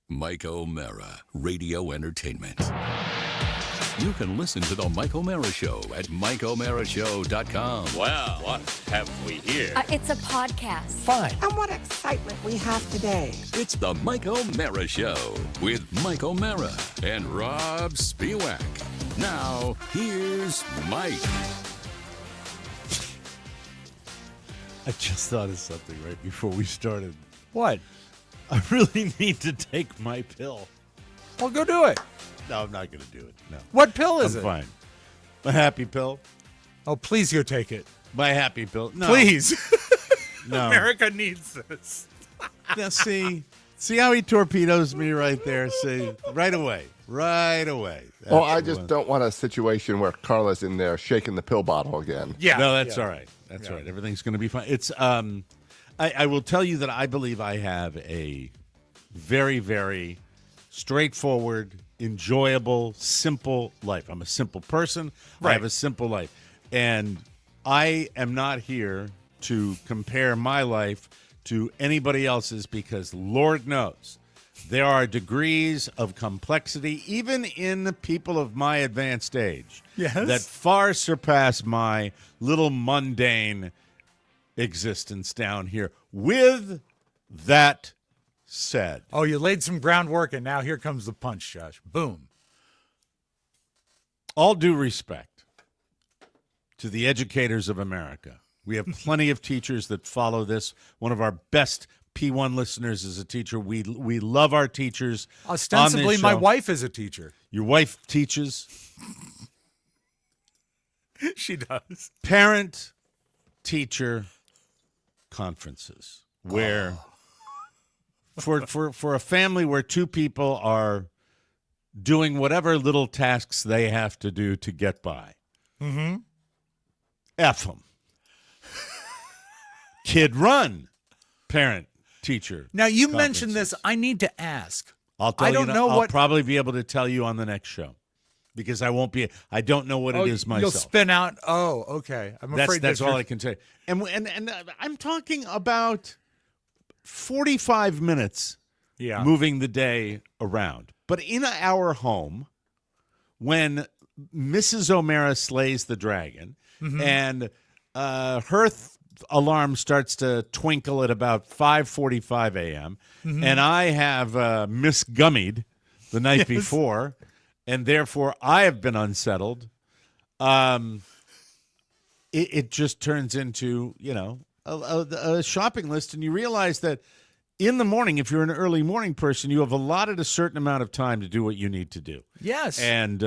Mike O'Mara, Radio Entertainment. You can listen to The Mike O'Mara Show at MikeO'MaraShow.com. Well, what have we here? It's a podcast. Fine. And what excitement we have today. It's The Mike O'Mara Show with Mike O'Mara and Rob Spiewak. Now, here's Mike. I just thought of something right before we started. What? I really need to take my pill. Well, go do it. No, I'm not going to do it. No. What pill is I'm it? fine. My happy pill. Oh, please go take it. My happy pill. No. Please. No. America needs this. Now, see how he torpedoes me right there? See? Right away. Right away. That's Oh, I the just one. don't want a situation where Carla's in there shaking the pill bottle again. Yeah. No, that's yeah. all right. That's all right. Everything's going to be fine. It's I will tell you that I believe I have a very, very straightforward, enjoyable, simple life. I'm a simple person. I have a simple life. And I am not here to compare my life to anybody else's because Lord knows there are degrees of complexity, even in the people of my advanced age, that far surpass my little mundane existence down here. With that said, Oh, you laid some groundwork, and now here comes the punch, Josh. Boom. all due respect to the educators of America, we have plenty of teachers that follow this. One of our best P1 listeners is a teacher. We love our teachers. Ostensibly, on this my show. wife is a teacher. Your wife teaches. She does. Parent-teacher conferences where for a family where two people are doing whatever little tasks they have to do to get by. Mm-hmm. F them. Kid run. Parent-teacher. Now, you mentioned conferences. this. I need to ask. I'll tell I you. don't know I'll what- probably be able to tell you on the next show because I won't be. I don't know what it is myself. You'll spin out. Oh, okay. I'm afraid That's all you're- I can say. And I'm talking about 45 minutes Yeah. moving the day around. But in our home, when Mrs. O'Mara slays the dragon and her alarm starts to twinkle at about 5:45 a.m., and I have misgummied the night before, and therefore I have been unsettled, it just turns into, a shopping list, and you realize that in the morning, if you're an early morning person, you have allotted a certain amount of time to do what you need to do. Yes. And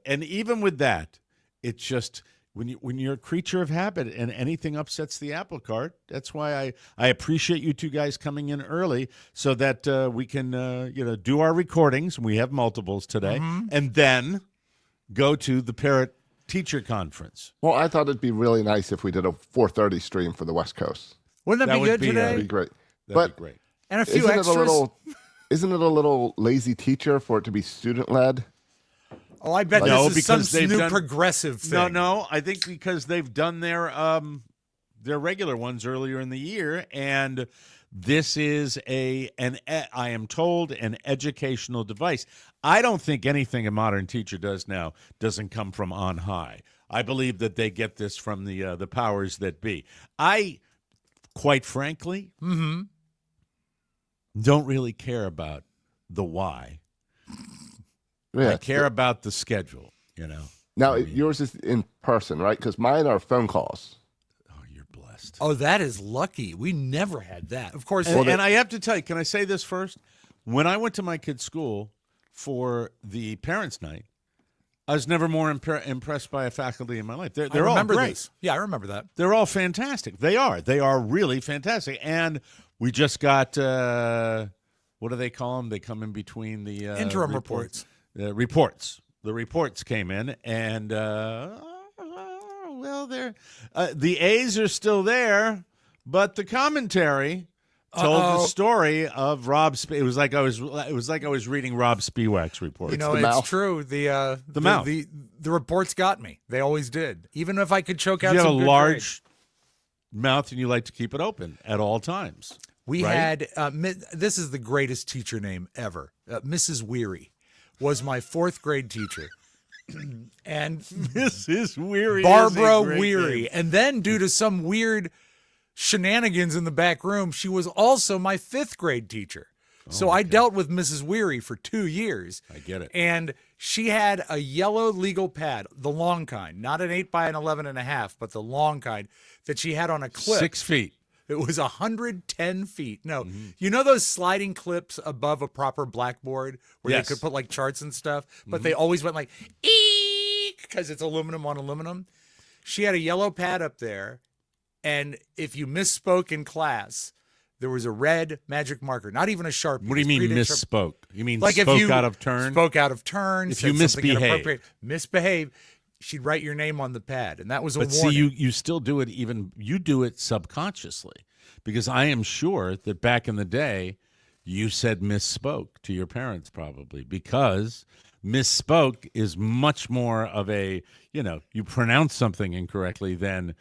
even with that, it's just when you're a creature of habit and anything upsets the apple cart. That's why I appreciate you two guys coming in early so that we can do our recordings. We have multiples today, and then go to the Parrot Teacher Conference. Well, I thought it'd be really nice if we did a 4:30 stream for the West Coast. Wouldn't that, That be would good be, today? That'd be great. That'd be great. And a few Isn't extras. isn't it a little lazy teacher for it to be student-led? Oh, I bet No, this is some because they've new done- progressive thing. No. I think because they've done their regular ones earlier in the year, and this is I am told, an educational device. I don't think anything a modern teacher does now doesn't come from on high. I believe that they get this from the powers that be. I, quite frankly, don't really care about the why. Yeah. I care about the schedule. Now, yours is in person, right? Because mine are phone calls. Oh, you're blessed. Oh, that is lucky. We never had that. Of course. And I have to tell you, can I say this first? When I went to my kid's school for the parents' night, I was never more impressed by a faculty in my life. They're I all remember great. this. Yeah, I remember that. They're all fantastic. They are. They are really fantastic. And we just got, what do they call them? They come in between the Interim reports. Reports. The reports came in, and they're the A's are still there, but the commentary told the story of Rob. It was like I was reading Rob Spiewak's report. the It's mouth. true. The mouth. The reports got me. They always did. Even if I could choke out You have a some good large mouth, and you like to keep it open at all times. We Right? had, this is the greatest teacher name ever. Mrs. Weie was my 4th grade teacher. And Mrs. Weary. Barbara Weary. And then due to some weird shenanigans in the back room, she was also my 5th grade teacher. So I dealt with Mrs. Weary for 2 years. I get it. And she had a yellow legal pad, the long kind, not an 8 by an 11.5, but the long kind that she had on a clip. 6 feet. It was 110 feet. No, you know those sliding clips above a proper blackboard where Yes. they could put like charts and stuff, but they always went like, eek, because it's aluminum on aluminum. She had a yellow pad up there, and if you misspoke in class, there was a red magic marker, not even a Sharpie. What do you mean It's 3D misspoke? You mean like if spoke you out of turn? Spoke out of turn. If said you something misbehave. inappropriate, misbehave, she'd write your name on the pad, and that was a But warning. see, you still do it you do it subconsciously, because I am sure that back in the day, you said misspoke to your parents probably, because misspoke is much more of a, you pronounce something incorrectly than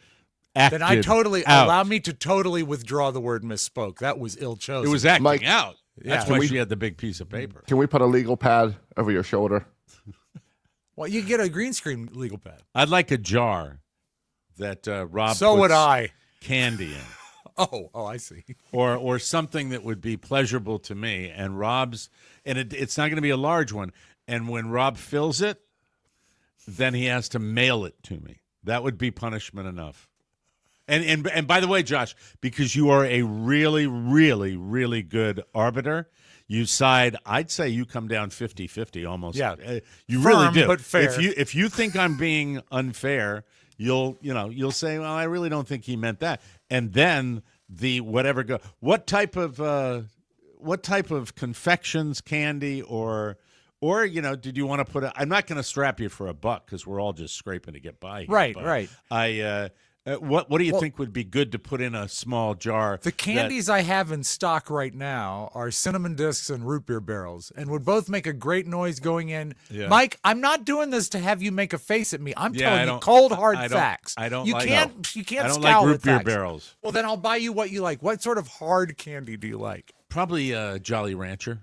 acted Then I totally out. allow me to totally withdraw the word misspoke. That was ill chosen. It was acting Mike, out. That's yeah. why Can we- she had the big piece of paper. Can we put a legal pad over your shoulder? Well, you get a green screen legal pad. I'd like a jar that Rob So would puts I. candy in. Oh, I see. or something that would be pleasurable to me. And Rob's, and it's not going to be a large one. And when Rob fills it, then he has to mail it to me. That would be punishment enough. And by the way, Josh, because you are a really, really, really good arbiter, you side, I'd say you come down 50-50 almost. Yeah. You Firm, really do. but fair. If you think I'm being unfair, you'll say, well, I really don't think he meant that. And then the whatever what type of confections, candy, or did you want to put I'm not going to strap you for $1 because we're all just scraping to get by here, Right, but right. What do you think would be good to put in a small jar? The candies I have in stock right now are cinnamon discs and root beer barrels, and would both make a great noise going in. Yeah. Mike, I'm not doing this to have you make a face at me. I'm Yeah, I telling you don't- cold hard I don't- facts. I don't You like- can't. You can't I don't scowl like root at beer facts. barrels. Well, then I'll buy you what you like. What sort of hard candy do you like? Probably Jolly Rancher.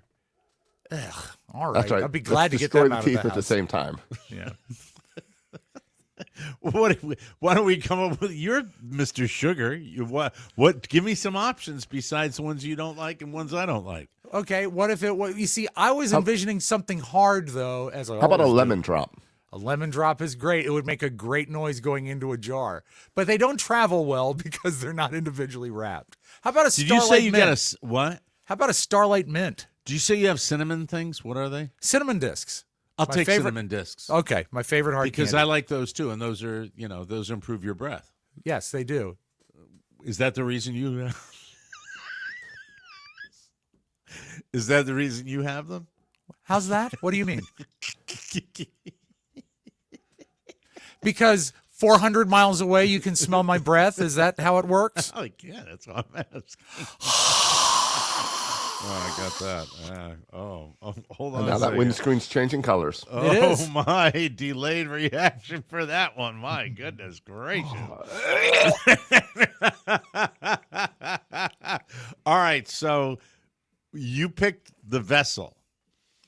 All right, That's right. I'd be glad to Let's get destroy them the out teeth of the at the house. same time. Yeah. Why don't we come up with you're Mr. Sugar? What? Give me some options besides the ones you don't like and ones I don't like. Okay. What if you see? I was envisioning something hard though. As I How about a always do. lemon drop? A lemon drop is great. It would make a great noise going into a jar, but they don't travel well because they're not individually wrapped. How about a Did Starlight you say you Mint? got what? How about a Starlight Mint? Did you say you have cinnamon things? What are they? Cinnamon discs. I'll My take favorite- cinnamon discs Okay, my favorite hard because candy. I like those too, and those are those improve your breath. Yes, they do. Is that the reason you? Is that the reason you have them? How's that? What do you mean? Because 400 miles away, you can smell my breath. Is that how it works? Oh, yeah, that's what I'm asking. Oh, I got that. Hold on. And a now that second. windscreen's changing colors. It Oh is. my delayed reaction for that one. My goodness gracious. All right, so you picked the vessel.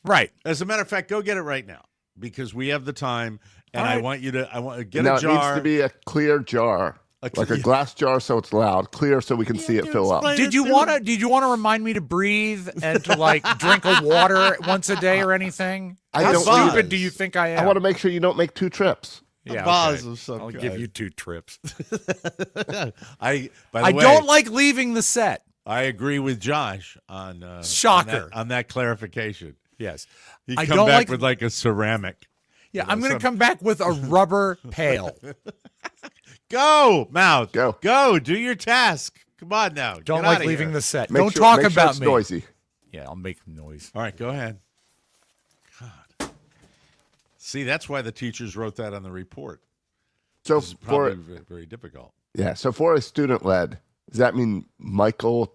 Right. As a matter of fact, go get it right now because we have the time and All I right. want to get Now a it jar. needs to be a clear jar, like a glass jar, so it's loud, clear, so we can see it fill up. explain Did you want to remind me to breathe and to like drink a water once a day or anything? I How don't stupid need- do you think I am? I want to make sure you don't make 2 trips. yeah, vase okay. of some I'll kind. give you 2 trips. By the I way, don't like leaving the set. I agree with Josh on Shocker. on that clarification. Yes. He I come don't back like with like a ceramic. Yeah, I'm going to come back with a rubber pail. Go, Mouth. Go. Do your task. Come on now. Don't Get like outta leaving here. the set. Make Don't sure- talk make sure about it's me. noisy. Yeah, I'll make noise. All right, go ahead. God. See, that's why the teachers wrote that on the report. So This is probably for very difficult. so for a student led, does that mean Michael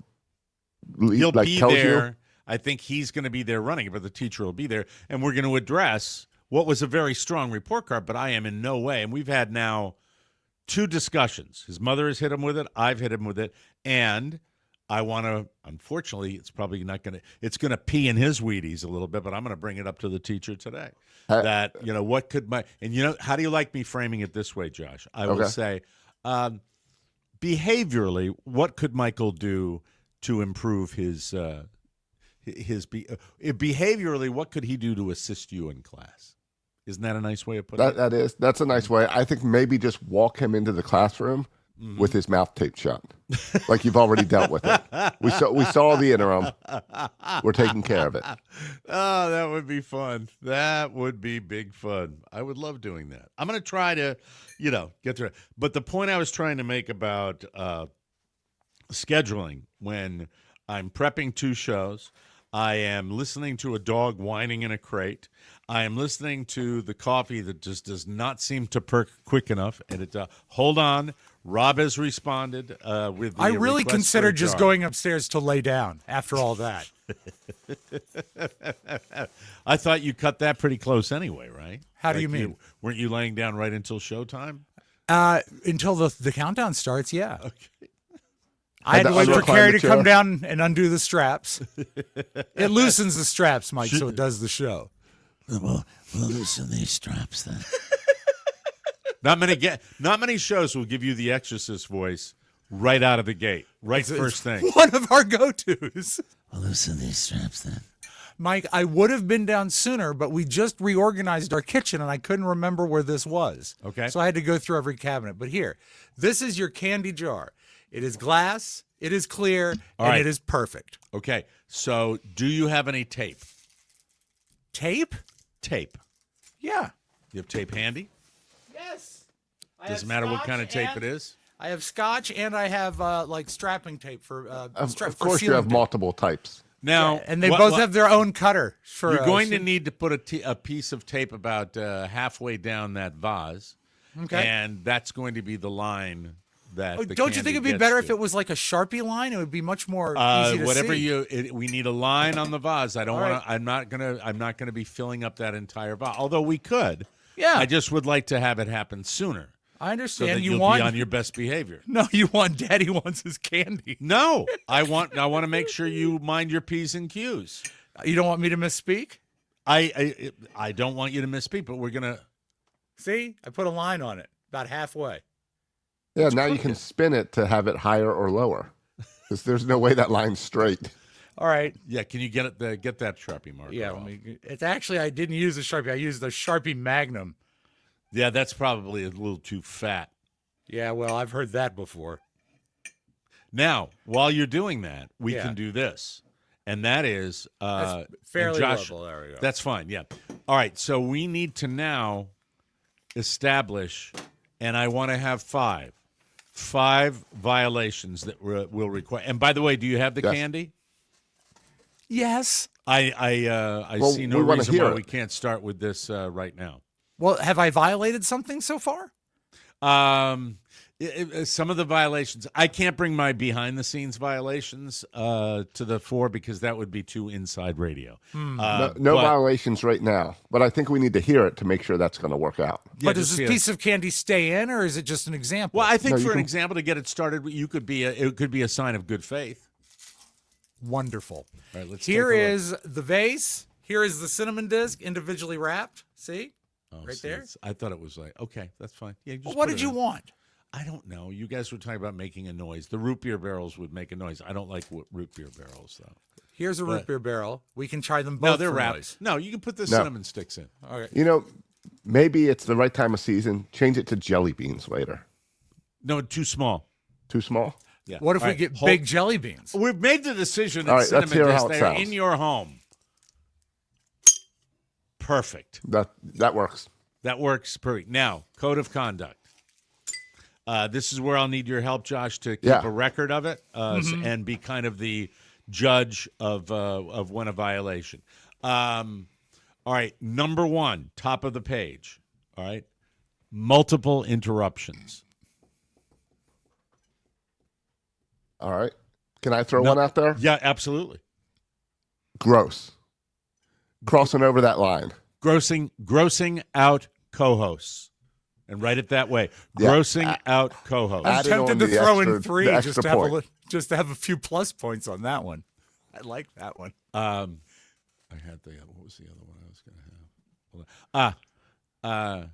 He'll like be tells there. you? I think he's going to be there running it, but the teacher will be there. And we're going to address what was a very strong report card, but I am in no way. And we've had now 2 discussions. His mother has hit him with it. I've hit him with it. And I want to, unfortunately, it's probably not going to, it's going to pee in his Wheaties a little bit, but I'm going to bring it up to the teacher today. That, what could and how do you like me framing it this way, Josh? I will say, behaviorally, what could Michael do to improve his behaviorally, what could he do to assist you in class? Isn't that a nice way of putting it? That's a nice way. I think maybe just walk him into the classroom with his mouth taped shut, like you've already dealt with it. We saw the interim. We're taking care of it. Oh, that would be fun. That would be big fun. I would love doing that. I'm going to try to, get through it. But the point I was trying to make about scheduling, when I'm prepping 2 shows, I am listening to a dog whining in a crate. I am listening to the coffee that just does not seem to perk quick enough. And it, hold on, Rob has responded with the I really request for considered a just jar. going upstairs to lay down after all that. I thought you cut that pretty close anyway, right? How do you mean? Weren't you laying down right until showtime? Until the countdown starts, yeah. Okay. I had to wait to for unclimb Carrie the to come chair? down and undo the straps. It loosens the straps, Mike, so it does the show. We'll loosen these straps then. Not many shows will give you the Exorcist voice right out of the gate, first thing. One of our go-tos. We'll loosen these straps then. Mike, I would have been down sooner, but we just reorganized our kitchen, and I couldn't remember where this was. Okay. So I had to go through every cabinet. But here, this is your candy jar. It is glass, it is clear, and it is perfect. Okay, so do you have any tape? Tape? Tape. Yeah. You have tape handy? Yes. Doesn't matter what kind of tape it is? I have scotch, and I have strapping tape for Of for course, you sealing have tape. multiple types. Now, And they both have their own cutter. For You're going to need to put a piece of tape about halfway down that vase. Okay. And that's going to be the line that the don't you think candy it'd be gets better to. if it was like a Sharpie line? It would be much more easy to whatever see. we need a line on the vase. I don't All want to. I'm not gonna be filling up that entire vase. Although we could. Yeah. I just would like to have it happen sooner. I So understand. that you you'll want be on your best behavior. No, you want Daddy wants his candy. No, I want to make sure you mind your P's and Q's. You don't want me to misspeak? I don't want you to misspeak, but we're gonna. See, I put a line on it about halfway. Yeah, now you can spin it to have it higher or lower, because there's no way that line's straight. All right. Yeah, can you get that Sharpie marker? Yeah, off? it's actually I didn't use a Sharpie. I used the Sharpie Magnum. Yeah, that's probably a little too fat. Yeah, well, I've heard that before. Now, while you're doing that, we Yeah. can do this, and that is That's fairly and Josh, level. There we go. That's fine. Yeah. All right. So we need to now establish, and I want to have five violations that will require. And by the way, do you have the Yes. candy? Yes. I Well, see no we wanna reason hear why it. we can't start with this right now. Well, have I violated something so far? Some of the violations, I can't bring my behind the scenes violations to the fore because that would be too inside radio. No but- violations right now, but I think we need to hear it to make sure that's going to work out. Yeah, But does just this see piece of candy stay in, or is it just an example? Well, I think No, you for an can- example to get it started, it could be a sign of good faith. Wonderful. All right, let's Here take a look. is the vase. Here is the cinnamon disc, individually wrapped. See? Oh, right see, there. I thought it was like, okay, that's fine. Yeah, just Well, what put did it you in. want? I don't know. You guys were talking about making a noise. The root beer barrels would make a noise. I don't like root beer barrels, though. Here's a root But- beer barrel. We can try them both. No, they're for wrapped. noise. No, you can put the No. cinnamon sticks in. Okay. You know, maybe it's the right time of season. Change it to jelly beans later. No, too small. Too small? Yeah. What if All we right, get hold- big jelly beans? We've made the decision that All right, let's cinnamon hear discs, how it they are sounds. in your home. Perfect. That works. That works perfect. Now, code of conduct. This is where I'll need your help, Josh, to keep Yeah. a record of it and be kind of the judge of when a violation. All right, number one, top of the page. All right, multiple interruptions. All right. Can I throw one out there? Yeah, absolutely. Gross. Crossing over that line. Grossing out co-hosts. And write it that way. Yeah. Grossing out co-hosts. I'm Add it tempted on to the throw extra- in three the just extra to have a point. little. just to have a few plus points on that one. I like that one. I had what was the other one I was going to have? Hold on.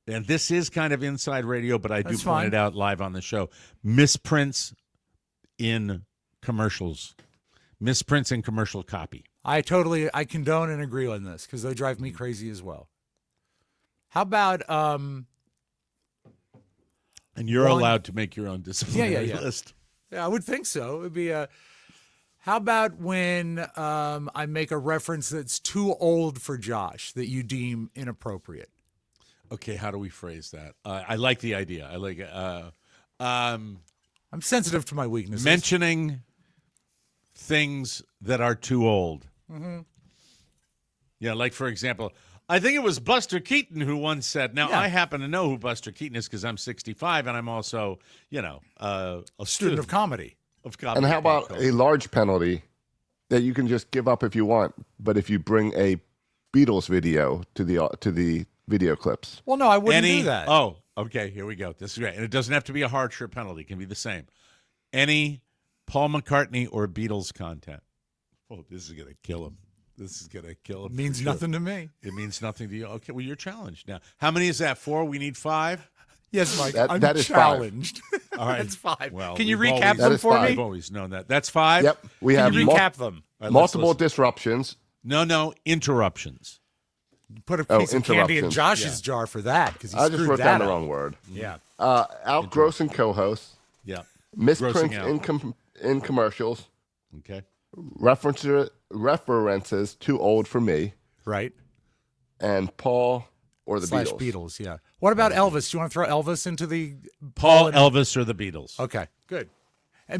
And this is kind of inside radio, but I do That's point fine. it out live on the show. Misprints in commercials. Misprints in commercial copy. I condone and agree on this because they drive me crazy as well. How about And you're allowed to make your own disciplinary Yeah. list. Yeah, I would think so. It would be how about when I make a reference that's too old for Josh that you deem inappropriate? Okay, how do we phrase that? I like the idea. I like it. I'm sensitive to my weaknesses. Mentioning things that are too old. Mm-hmm. Yeah, like, for example, I think it was Buster Keaton who once said, now, I happen to know who Buster Keaton is because I'm 65 and I'm also, a student of comedy. And how about a large penalty that you can just give up if you want, but if you bring a Beatles video to the video clips? Well, no, I wouldn't do that. Oh, okay, here we go. This is great. And it doesn't have to be a harsher penalty. It can be the same. Any Paul McCartney or Beatles content. Oh, this is going to kill him. This is going to kill him. It means nothing to me. It means nothing to you. Okay, well, you're challenged now. How many is that? 4? We need 5? Yes, Mike. That I'm is 5. challenged. All right. That's 5. Well, can you we've recap always- them That is for 5. me? I've always known that. That's 5? Yep. We have Can you recap them? All right, let's multiple listen. disruptions. No, interruptions. Put a piece of candy in interruptions. Josh's jar for that because he I just screwed wrote that down the up. wrong word. Yeah. Outgrossing co-hosts. Yeah. Misprints Grossing in commercials. Okay. References too old for me. Right. And Paul or the / Beatles. Beatles, yeah. What about Elvis? Do you want to throw Elvis into the Paul, Elvis, or the Beatles? Okay, good.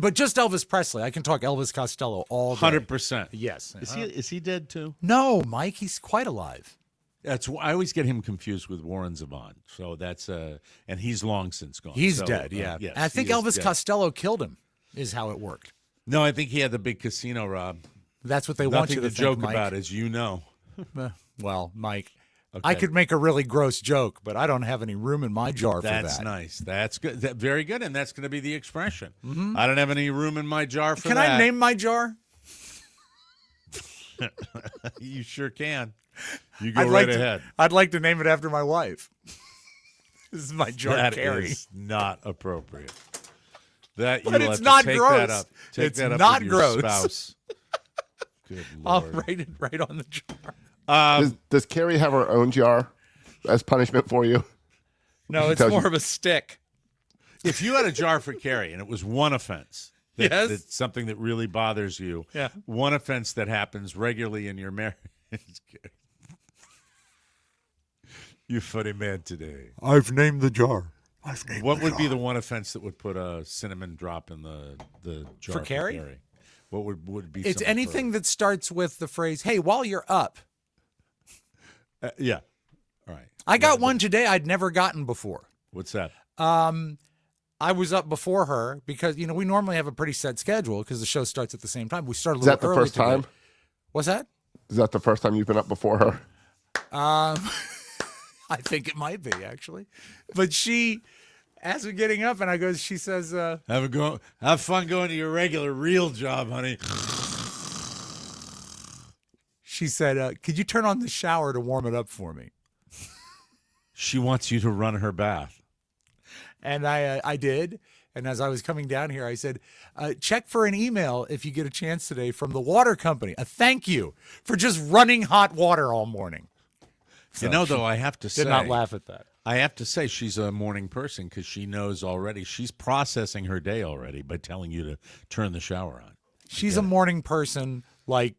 But just Elvis Presley. I can talk Elvis Costello all day. 100%. Yes. Is he dead too? No, Mike, he's quite alive. I always get him confused with Warren Zevon. So that's and he's long since gone. He's So, dead, yeah. yes, And I think he is Elvis dead. Costello killed him, is how it worked. No, I think he had the big casino rob. That's what they want Nothing you to to joke think, Mike. about, as you know. Well, Mike, Okay. I could make a really gross joke, but I don't have any room in my jar for that. That's nice. That's good. Very good, and that's going to be the expression. I don't have any room in my jar for Can that. I name my jar? You sure can. You go right ahead. I'd like to name it after my wife. This is my jar, That Carrie. is not appropriate. That But you'll it's have not to take gross. that up. Take It's that up not with your gross. spouse. Good I'll Lord. write it right on the jar. Does Carrie have her own jar as punishment for you? No, it's tells more you- of a stick. If you had a jar for Carrie and it was one offense, Yes. that's something that really bothers you, Yeah. one offense that happens regularly in your marriage. You funny man today. I've named the jar. What would be the one offense that would put a cinnamon drop in the jar For Carrie? What would be? It's something anything that starts with the phrase, hey, while you're up. yeah. All right. I got one today I'd never gotten before. What's that? I was up before her because, we normally have a pretty set schedule because the show starts at the same time. We started a Is little that the early first today. time? What's that? Is that the first time you've been up before her? I think it might be, actually. But she, as we're getting up, and she says, Have fun going to your regular real job, honey. she said, could you turn on the shower to warm it up for me? She wants you to run her bath. And I did. And as I was coming down here, I said, check for an email if you get a chance today from the water company. A thank you for just running hot water all morning. So Though, I have to say, did not laugh at that. I have to say she's a morning person because she knows already. She's processing her day already by telling you to turn the shower on. She's a morning person like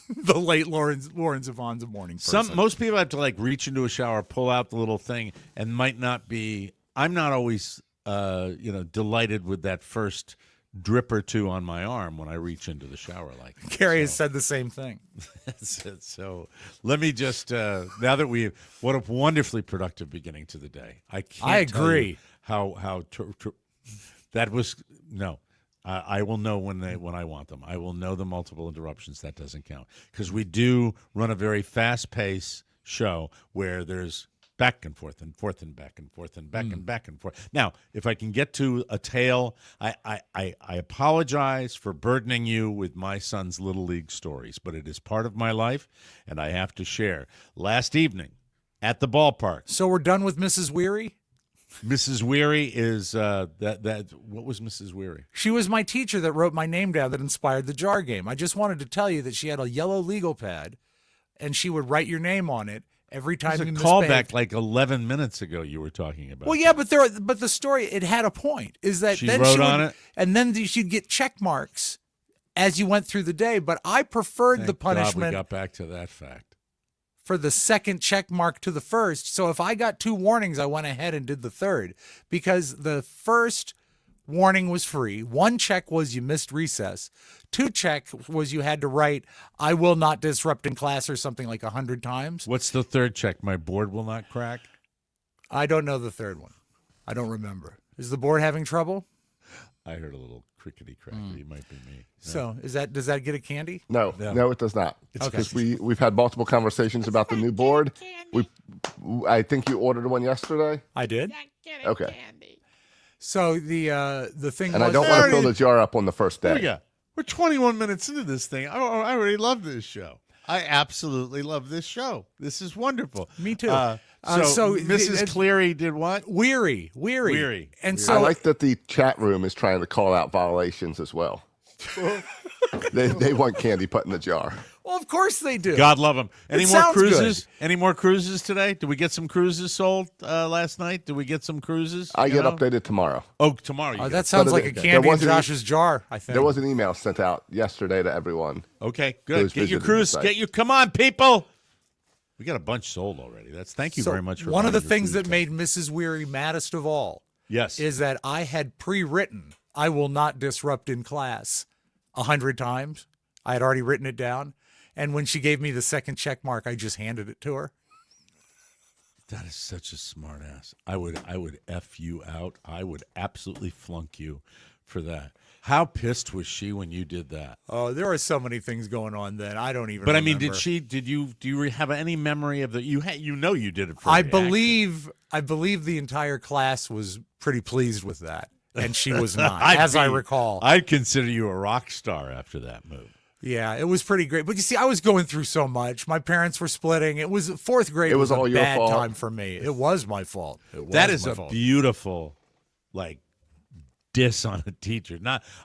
the late Lauren Zevon's a morning person. Most people have to reach into a shower, pull out the little thing, and might not be. I'm not always, delighted with that first drip or two on my arm when I reach into the shower like that. Carrie has said the same thing. So let me just now that what a wonderfully productive beginning to the day. I agree. Tell you how that was no. I will know when I want them. I will know the multiple interruptions. That doesn't count because we do run a very fast-paced show where there's back and forth and forth and back and forth and back and back and forth. Now, if I can get to a tale, I apologize for burdening you with my son's Little League stories, but it is part of my life, and I have to share. Last evening at the ballpark. So we're done with Mrs. Weary? Mrs. Weary is what was Mrs. Weary? She was my teacher that wrote my name down that inspired the jar game. I just wanted to tell you that she had a yellow legal pad, and she would write your name on it every time There's you a misbehaved. callback like 11 minutes ago you were talking about. Well, yeah, but the story, it had a point. Is that She then wrote would, on it? and then she'd get check marks as you went through the day. But I preferred the Thank God we punishment got back to that fact. for the second check mark to the first. So if I got 2 warnings, I went ahead and did the third, because the first warning was free. 1 check was you missed recess. 2 check was you had to write, "I will not disrupt in class," or something like 100 times. What's the third check? My board will not crack? I don't know the third one. I don't remember. Is the board having trouble? I heard a little crickety crackety. It might be me. So does that get a candy? No, No. it does not. It's Okay. because we've had multiple conversations about the new board. I think you ordered one yesterday. I did. Okay. So the thing And was, I don't want to fill the jar up on the first There we day. go. We're 21 minutes into this thing. I already love this show. I absolutely love this show. This is wonderful. Me too. So Mrs. Cleary did what? Weary. And so I like that the chat room is trying to call out violations as well. they want candy put in the jar. well, of course they do. God love them. Any more sounds cruises? Any more cruises today? Did we get some cruises sold last night? Did we get some cruises? I You get know? updated tomorrow. Oh, tomorrow. You Oh, get that it. sounds But like a there candy in wasn't- Josh's jar, I think. There was an email sent out yesterday to everyone. Okay, Those good. Get your visited the cruise. site. Come on, people. We got a bunch sold already. Thank you So very much for one of the buying your things food, that Tom. made Mrs. Weary maddest of all Yes. is that I had pre-written, "I will not disrupt in class," 100 times. I had already written it down. And when she gave me the second check mark, I just handed it to her. That is such a smart ass. I would F you out. I would absolutely flunk you for that. How pissed was she when you did that? Oh, there are so many things going on then. I don't even But I mean, remember. do you have any memory of the you you did it for I reaction. believe the entire class was pretty pleased with that. And she was not, I'd as I be- recall. I'd consider you a rock star after that move. Yeah, it was pretty great. But you see, I was going through so much. My parents were splitting. It was 4th grade. It was a all your bad fault. time for me. It was my fault. That is my a fault. beautiful, like, diss on a teacher.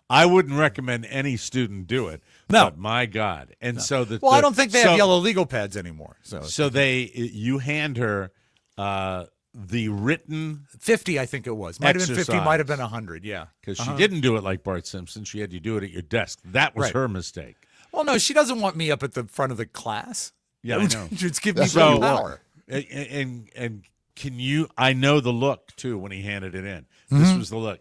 I wouldn't recommend any student do it. No. But my God. And so Well, I don't think they have yellow legal pads anymore. So you hand her the written, 50, I think it was. Might have been 50, Exercise. might have been 100. Yeah. because she didn't do it like Bart Simpson. She had you do it at your desk. That was Right. her mistake. Well, no, she doesn't want me up at the front of the class. Yeah, I know. Just give me That's some what you want. power. And can you? I know the look too when he handed it in. This was the look.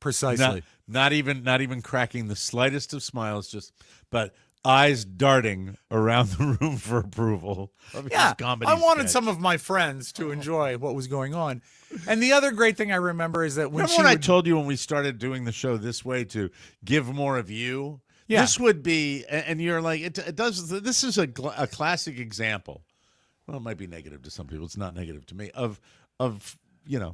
Precisely. Not even cracking the slightest of smiles. But eyes darting around the room for approval. Of his Yeah, comedy I wanted sketch. some of my friends to enjoy what was going on. And the other great thing I remember is that when Remember she when I would, told you when we started doing the show this way to give more of you? Yeah. This would be, and you're like, it does. This is a classic example. Well, it might be negative to some people. It's not negative to me. Of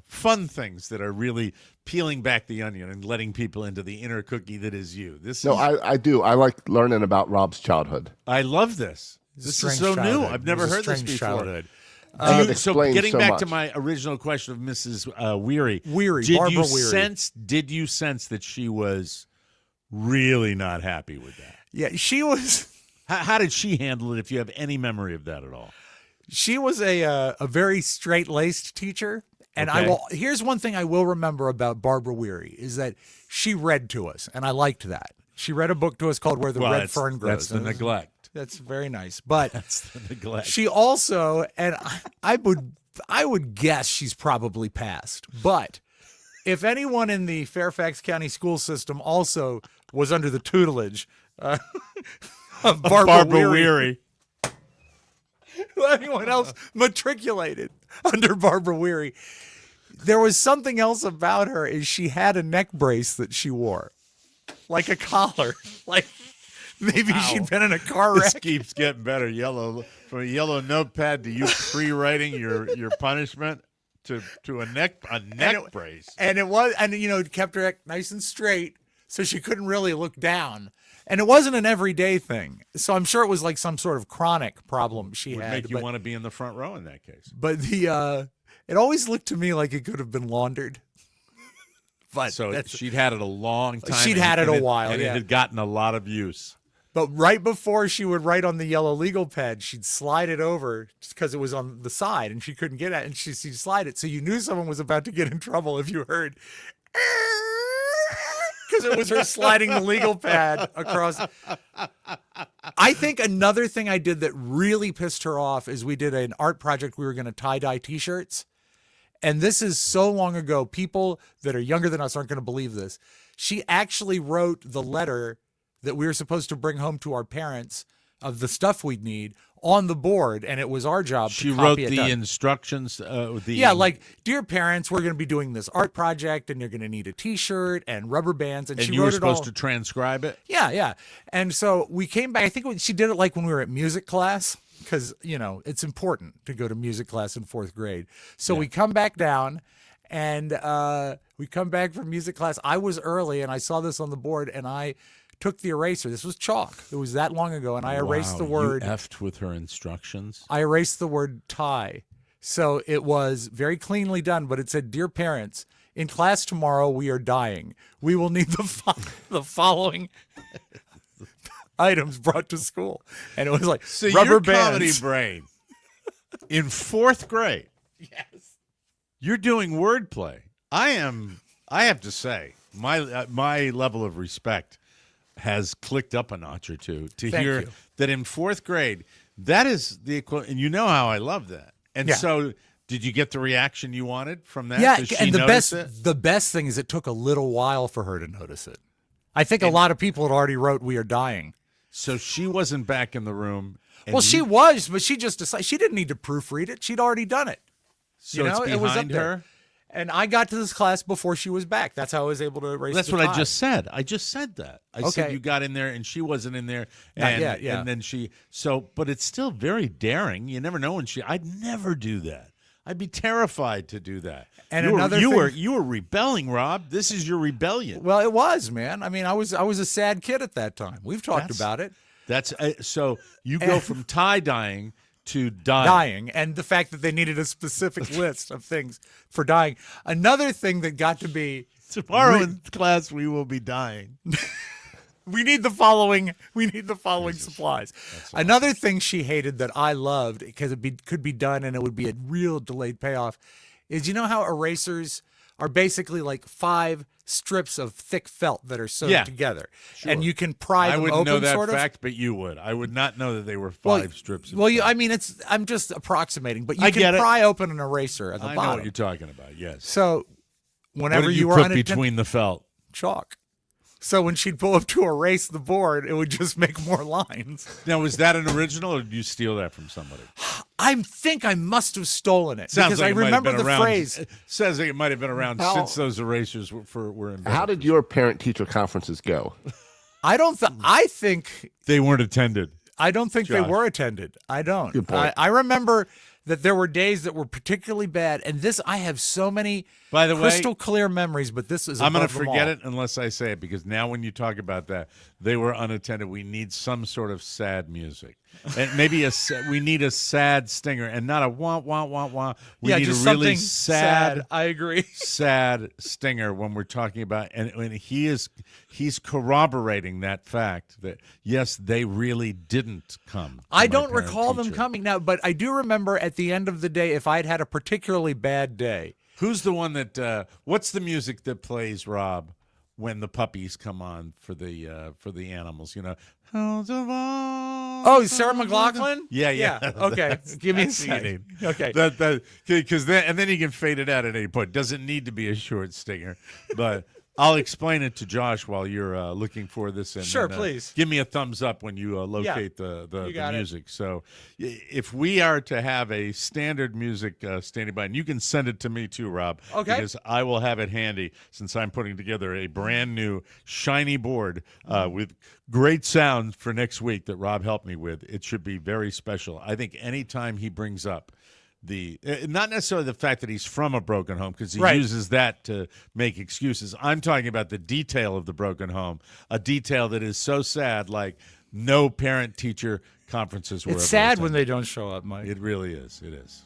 fun things that are really peeling back the onion and letting people into the inner cookie that is you. No, I do. I like learning about Rob's childhood. I love this. It's a This is strange so new. childhood. I've never It was a heard this strange before. childhood. And it So explains getting so back much. to my original question of Mrs. Weary, Weary, did Barbara you Weary. did you sense that she was really not happy with that? Yeah, she was How did she handle it? If you have any memory of that at all, a very straight-laced teacher. And Okay. here's one thing I will remember about Barbara Weary is that she read to us, and I liked that. She read a book to us called Where the Red Fern Grows. That's the and neglect. That's very nice. But That's the neglect. she also, and I would guess she's probably passed. But if anyone in the Fairfax County school system also was under the tutelage of Barbara Weary, anyone else matriculated under Barbara Weary, there was something else about her is she had a neck brace that she wore, like a collar. Like Maybe she'd been in a car This wreck. keeps getting better. From a yellow notepad to you pre-writing your punishment to a neck brace. And it kept her nice and straight, so she couldn't really look down. And it wasn't an everyday thing, so I'm sure it was like some sort of chronic problem she Would had. make you want to be in the front row in that case. But it always looked to me like it could have been laundered. But So she'd had it a long time. She'd had it a while, and yeah. it had gotten a lot of use. But right before she would write on the yellow legal pad, she'd slide it over just because it was on the side and she couldn't get it. And she'd slide it. So you knew someone was about to get in trouble if you heard, because it was her sliding the legal pad across. I think another thing I did that really pissed her off is we did an art project. We were going to tie-dye T-shirts. And this is so long ago. People that are younger than us aren't going to believe this. She actually wrote the letter that we were supposed to bring home to our parents of the stuff we'd need on the board, and it was our job She to wrote copy it the done. instructions. Like, dear parents, we're going to be doing this art project, and you're going to need a T-shirt and rubber bands. And she you wrote were it supposed all. to transcribe it. Yeah. And so we came back. I think she did it like when we were at music class, because, it's important to go to music class in 4th grade. So we come back down, and we come back from music class. I was early, and I saw this on the board, and I took the eraser. This was chalk. It was that long ago, and I erased the word. You effed with her instructions. I erased the word tie. So it was very cleanly done, but it said, "Dear parents, in class tomorrow we are dying. We will need the following items brought to school." And it was like So rubber your bands. comedy brain in 4th grade. Yes. You're doing wordplay. I have to say, my level of respect has clicked up a notch or two to Thank hear you. that in 4th grade, that is the equivalent. And you know how I love that. And Yeah. so, did you get the reaction you wanted from that? Yeah, Does she and notice it? the best thing is it took a little while for her to notice it. I think a lot of people had already wrote "We are dying." So she wasn't back in the room. and Well, she was, but she just decided she didn't need to proofread it. She'd already done it. So it's it was up behind there. her. And I got to this class before she was back. That's how I was able to erase. That's the what I tie. just said. I just said that. I said Okay. you got in there and she wasn't in there. Not And, yet, yeah. and then but it's still very daring. You never know when I'd never do that. I'd be terrified to do that. And you another were, thing- you were rebelling, Rob. This is your rebellion. Well, it was, man. I mean, I was a sad kid at that time. We've talked about it. That's so you go from tie dyeing to dying. Dying, and the fact that they needed a specific list of things for dying. Another thing that got to be Tomorrow in class we will be dying. we need the following supplies. Another thing she hated that I loved because could be done and it would be a real delayed payoff is, you know how erasers are basically like 5 strips of thick felt that are sewed together, and you can pry them I wouldn't open. know that sort of. fact, but you would. I would not know that they were 5 strips. Of Well, felt. I mean, I'm just approximating, but you I can get it. pry open an eraser at the I bottom. know what you're talking about. Yes. So whenever What did you were put uninten- between the felt? chalk. So when she'd pull up to erase the board, it would just make more lines. Now, was that an original, or did you steal that from somebody? I think I must have stolen it Sounds because like I it might have remember been the around. phrase. It says like it might have been around How- since those erasers were invented. How did your parent-teacher conferences go? I don't. I think. They weren't attended. I don't think they Josh. were attended. I don't. Good point. I remember that there were days that were particularly bad, and this I have so many By the way, crystal clear memories. But this is I'm going above to them forget all. it unless I say it, because now when you talk about that, they were unattended. We need some sort of sad music, and maybe we need a sad stinger, and not a wah wah wah wah. We need just a really something sad, I agree. sad stinger when we're talking about, and he's corroborating that fact that yes, they really didn't come. to I my don't parent recall them teacher. coming now, but I do remember at the end of the day, if I'd had a particularly bad day. Who's the one that? What's the music that plays, Rob, when the puppies come on for the animals? You know. Oh, Sarah McLachlan? Yeah. Okay, give me a That's what you second. need. Okay. Because then you can fade it out at any point. Doesn't need to be a short stinger, but I'll explain it to Josh while you're looking for this. And Sure, then, please. Give me a thumbs up when you locate the got it. music. So if we are to have a standard music standing by, and you can send it to me too, Rob. Okay. Because I will have it handy since I'm putting together a brand new shiny board with great sound for next week that Rob helped me with. It should be very special. I think anytime he brings up not necessarily the fact that he's from a broken home, because he uses that to make excuses. I'm talking about the detail of the broken home, a detail that is so sad, like no parent-teacher conferences were It's ever sad attended. when they don't show up, Mike. It really is. It is.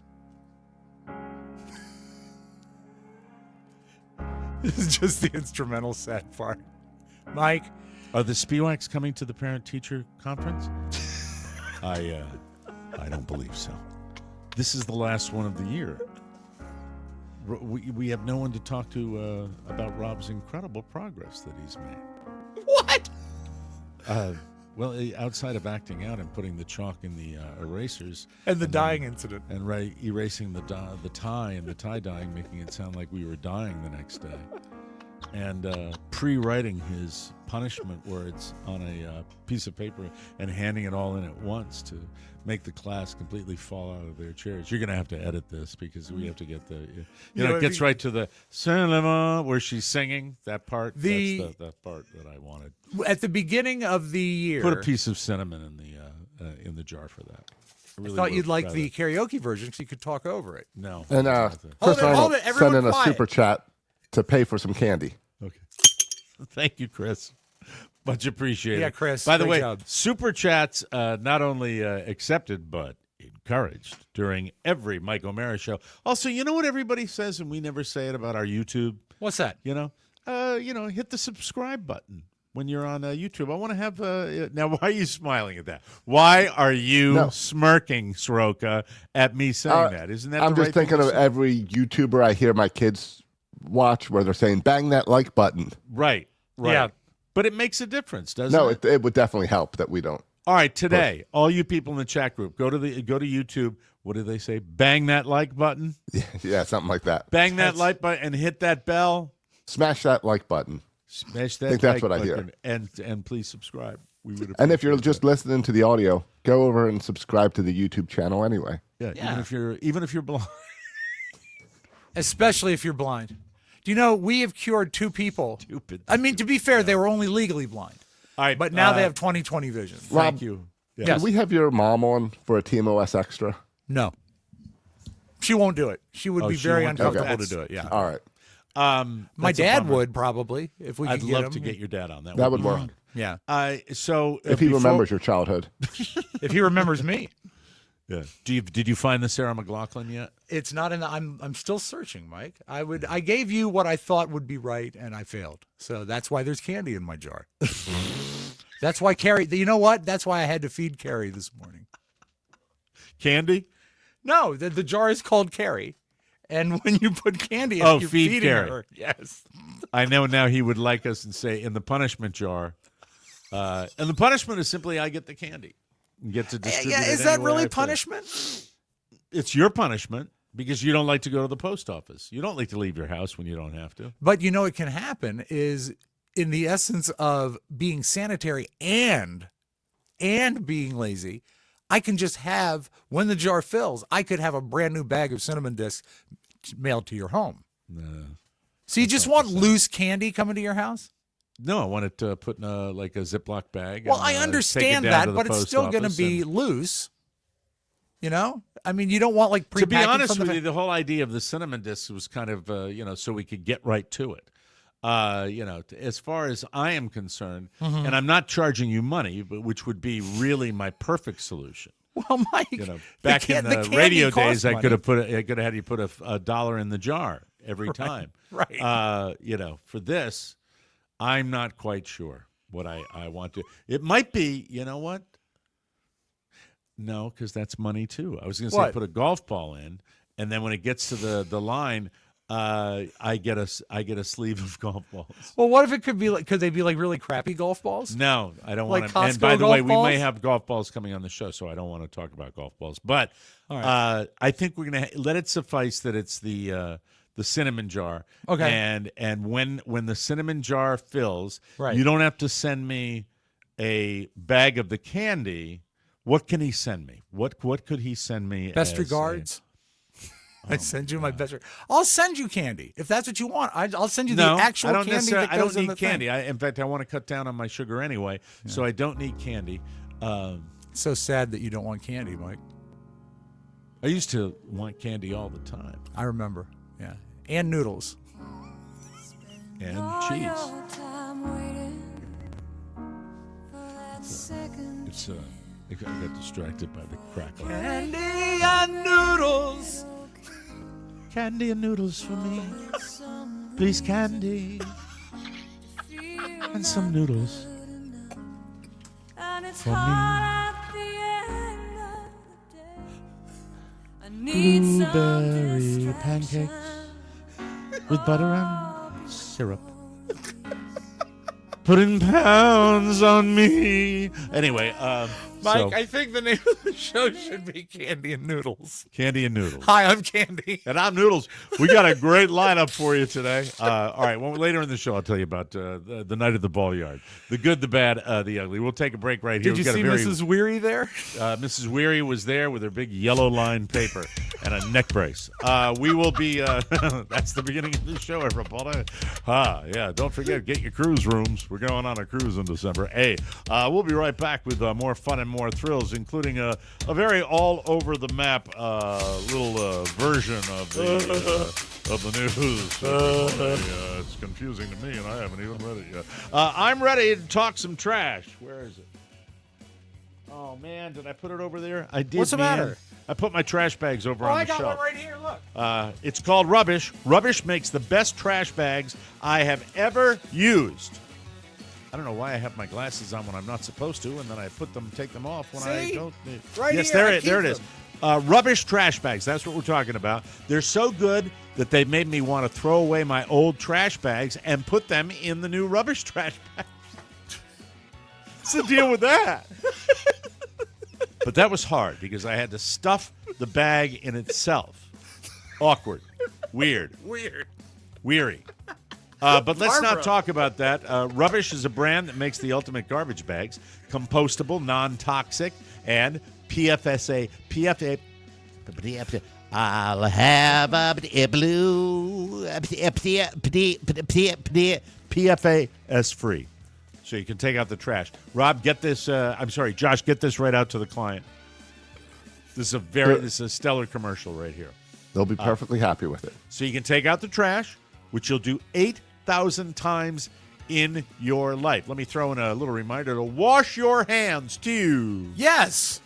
This is just the instrumental sad part. Mike. Are the Spiewaks coming to the parent-teacher conference? I don't believe so. This is the last one of the year. We have no one to talk to about Rob's incredible progress that he's made. What? Well, outside of acting out and putting the chalk in the erasers. And the dying incident. And erasing the tie and the tie dyeing, making it sound like we were dying the next day. And pre-writing his punishment words on a piece of paper and handing it all in at once to make the class completely fall out of their chairs. You're going to have to edit this because we have to get the, it gets right to the cinema where she's singing that part. That's the part that I wanted. At the beginning of the year, Put a piece of cinnamon in the jar for that. I thought you'd like the karaoke version so you could talk over it. No. And Hold Chris it, Arnold everyone sent in a quiet. super chat to pay for some candy. Okay. Thank you, Chris. Much appreciated. Yeah, Chris, By the great way, job. super chats not only accepted but encouraged during every Mike O'Mara show. Also, you know what everybody says, and we never say it about our YouTube. What's that? Hit the subscribe button when you're on YouTube. I want to have now. Why are you smiling at that? Why are you smirking, Soroka, at me saying that? Isn't that? I'm the just right thinking thing of to say? every YouTuber I hear my kids watch where they're saying, "Bang that like button." Right. Yeah. But it makes a difference, doesn't No, it? it would definitely help that we don't. All right, today, all you people in the chat group, go to YouTube. What do they say? Bang that like button. Yeah, something like that. Bang that like button and hit that bell. Smash that like button. Smash that. I think that's like what I hear. button, and please subscribe. We would. And if you're appreciate just listening to the audio, go over and subscribe to the YouTube channel anyway. that. Yeah. even if you're blind. Especially if you're blind. Do you know we have cured 2 people? Stupid. I mean, to be fair, they were only legally blind. All right, But now they have 20/20 vision. Rob, Thank you. Yes. Can we have your mom on for a TMOS extra? No. She won't do it. She would be she very won't do it. uncomfortable Okay. to do it. Yeah. All right. My That's a dad bummer. would probably if we could I'd get love him. to get your dad on that. That would be work. fun. Yeah. So If he before- remembers your childhood. If he remembers me. Yeah. Did you find the Sarah McLachlan yet? It's not in the I'm still searching, Mike. I gave you what I thought would be right and I failed. So that's why there's candy in my jar. That's why Carrie, you know what? That's why I had to feed Carrie this morning. Candy? No, the jar is called Carrie. And when you put candy in it, you're feed feeding Carrie. her. Yes. I know now he would like us and say in the punishment jar. And the punishment is simply I get the candy. And get to distribute Yeah, it is that any way really I feel. punishment? It's your punishment because you don't like to go to the post office. You don't like to leave your house when you don't have to. But you know what can happen is in the essence of being sanitary and being lazy, I can just have, when the jar fills, I could have a brand new bag of cinnamon discs mailed to your home. So you just want loose candy coming to your house? No, I want it put in a Ziploc bag. Well, and, I take it understand down that, to the but it's post still going to office be and- loose. You know? I mean, you don't want like To be prepackaged honest from with you, the whole idea of the cinnamon discs was kind of, so we could get right to it. As far as I am concerned, Mm-hmm. and I'm not charging you money, but which would be really my perfect solution. Well, Mike, Back in the candy radio costs days, I could money. have had you put a dollar in the jar every time. right. For this, I'm not quite sure what I want to. It might be, you know what? No, because that's money too. I was going to say What? put a golf ball in, and then when it gets to the line, I get a sleeve of golf balls. Well, what if it could be like? Could they be like really crappy golf balls? No, I don't Like want to. And Costco by the way, golf we may balls? have golf balls coming on the show, so I don't want to talk about golf balls. But All right. I think we're going to let it suffice that it's the the cinnamon jar. Okay. And when the cinnamon jar fills, Right. you don't have to send me a bag of the candy. What can he send me? What could he send me? Best as regards. I send you my best. I'll send you candy if that's what you want. I'll send you the No, actual I don't candy necessarily. that I don't goes in need the candy. thing. In fact, I want to cut down on my sugar anyway, so I don't need candy. So sad that you don't want candy, Mike. I used to want candy all the time, I remember. Yeah, and noodles. and cheese. It's I got distracted by the crackle. Candy and noodles. Candy and noodles for me, please. Candy and some noodles for me. Blueberry pancakes with butter and syrup. Putting pounds on me. Anyway, Mike, so, I think the name of the show should be Candy and Noodles. Candy and Noodles. Hi, I'm Candy. And I'm Noodles. We got a great lineup for you today. All right, well, later in the show, I'll tell you about the night at the ball yard. The good, the bad, the ugly. We'll take a break right here. Did you We've got see Mrs. Weary there? Mrs. Weary was there with her big yellow line paper and a neck brace. We will be, that's the beginning of the show, everybody. Yeah, don't forget, get your cruise rooms. We're going on a cruise in December. Hey, we'll be right back with more fun and more thrills, including a very all-over-the-map little version of the news. It's confusing to me, and I haven't even read it yet. I'm ready to talk some trash. Where is it? Oh, man, did I put it over there? I did. What's the matter? I put my trash bags over on I the got shelf. one right here. Look. It's called Rubbish. Rubbish makes the best trash bags I have ever used. I don't know why I have my glasses on when I'm not supposed to, and then I take them off when I See? don't. Right yes, here, there it is. Rubbish trash bags. That's what we're talking about. They're so good that they made me want to throw away my old trash bags and put them in the new rubbish trash bags. What's the deal with that? But that was hard because I had to stuff the bag in itself. Awkward. Weird. Weary. But let's not talk about that. Rubbish is a brand that makes the ultimate garbage bags. Compostable, non-toxic, and PFSA. I'll have a blue PFAS free. So you can take out the trash. Rob, get this. Josh, get this right out to the client. This is a stellar commercial right here. They'll be perfectly happy with it. So you can take out the trash, which you'll do 8,000 times in your life. Let me throw in a little reminder to wash your hands, too. Yes.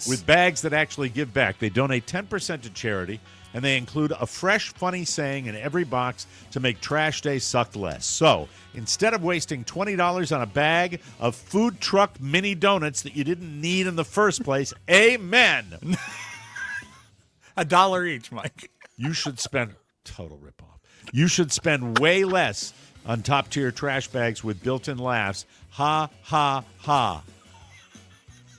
With bags that actually give back. They donate 10% to charity, and they include a fresh, funny saying in every box to make trash day suck less. So instead of wasting $20 on a bag of food truck mini donuts that you didn't need in the first place, amen. $1 each, Mike. You should spend total ripoff. You should spend way less on top-tier trash bags with built-in laughs. Ha, ha, ha.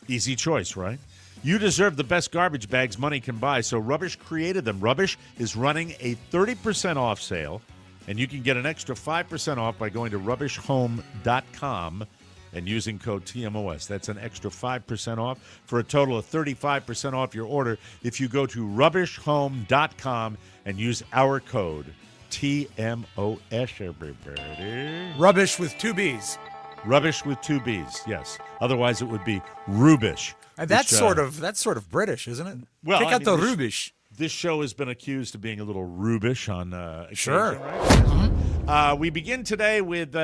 Easy choice, right? You deserve the best garbage bags money can buy, so Rubbish created them. Rubbish is running a 30% off sale, and you can get an extra 5% off by going to rubbishhome.com and using code TMOS. That's an extra 5% off for a total of 35% off your order if you go to rubbishhome.com and use our code TMOS, everybody. Rubbish with 2 B's. Rubbish with 2 B's, yes. Otherwise, it would be Rubish. That's sort of British, isn't it? Well, Take out the rubish. This show has been accused of being a little rubish on occasion, Sure. right? We begin today with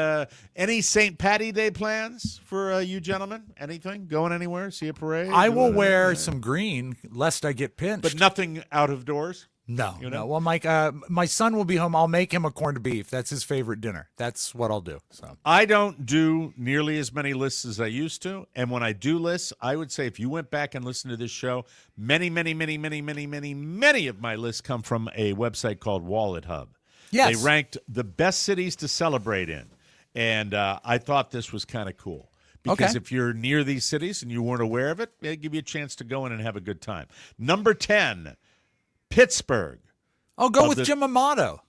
any St. Patty Day plans for you gentlemen? Anything? Going anywhere? See a parade? I will wear some green lest I get pinched. But nothing out of doors? No, You know? no. Well, Mike, my son will be home. I'll make him a corned beef. That's his favorite dinner. That's what I'll do. So I don't do nearly as many lists as I used to. And when I do lists, I would say if you went back and listened to this show, many of my lists come from a website called Wallet Hub. Yes. They ranked the best cities to celebrate in. And I thought this was kind of cool. Because Okay. if you're near these cities and you weren't aware of it, they give you a chance to go in and have a good time. Number 10, Pittsburgh. I'll go Of with the- Jim Amato.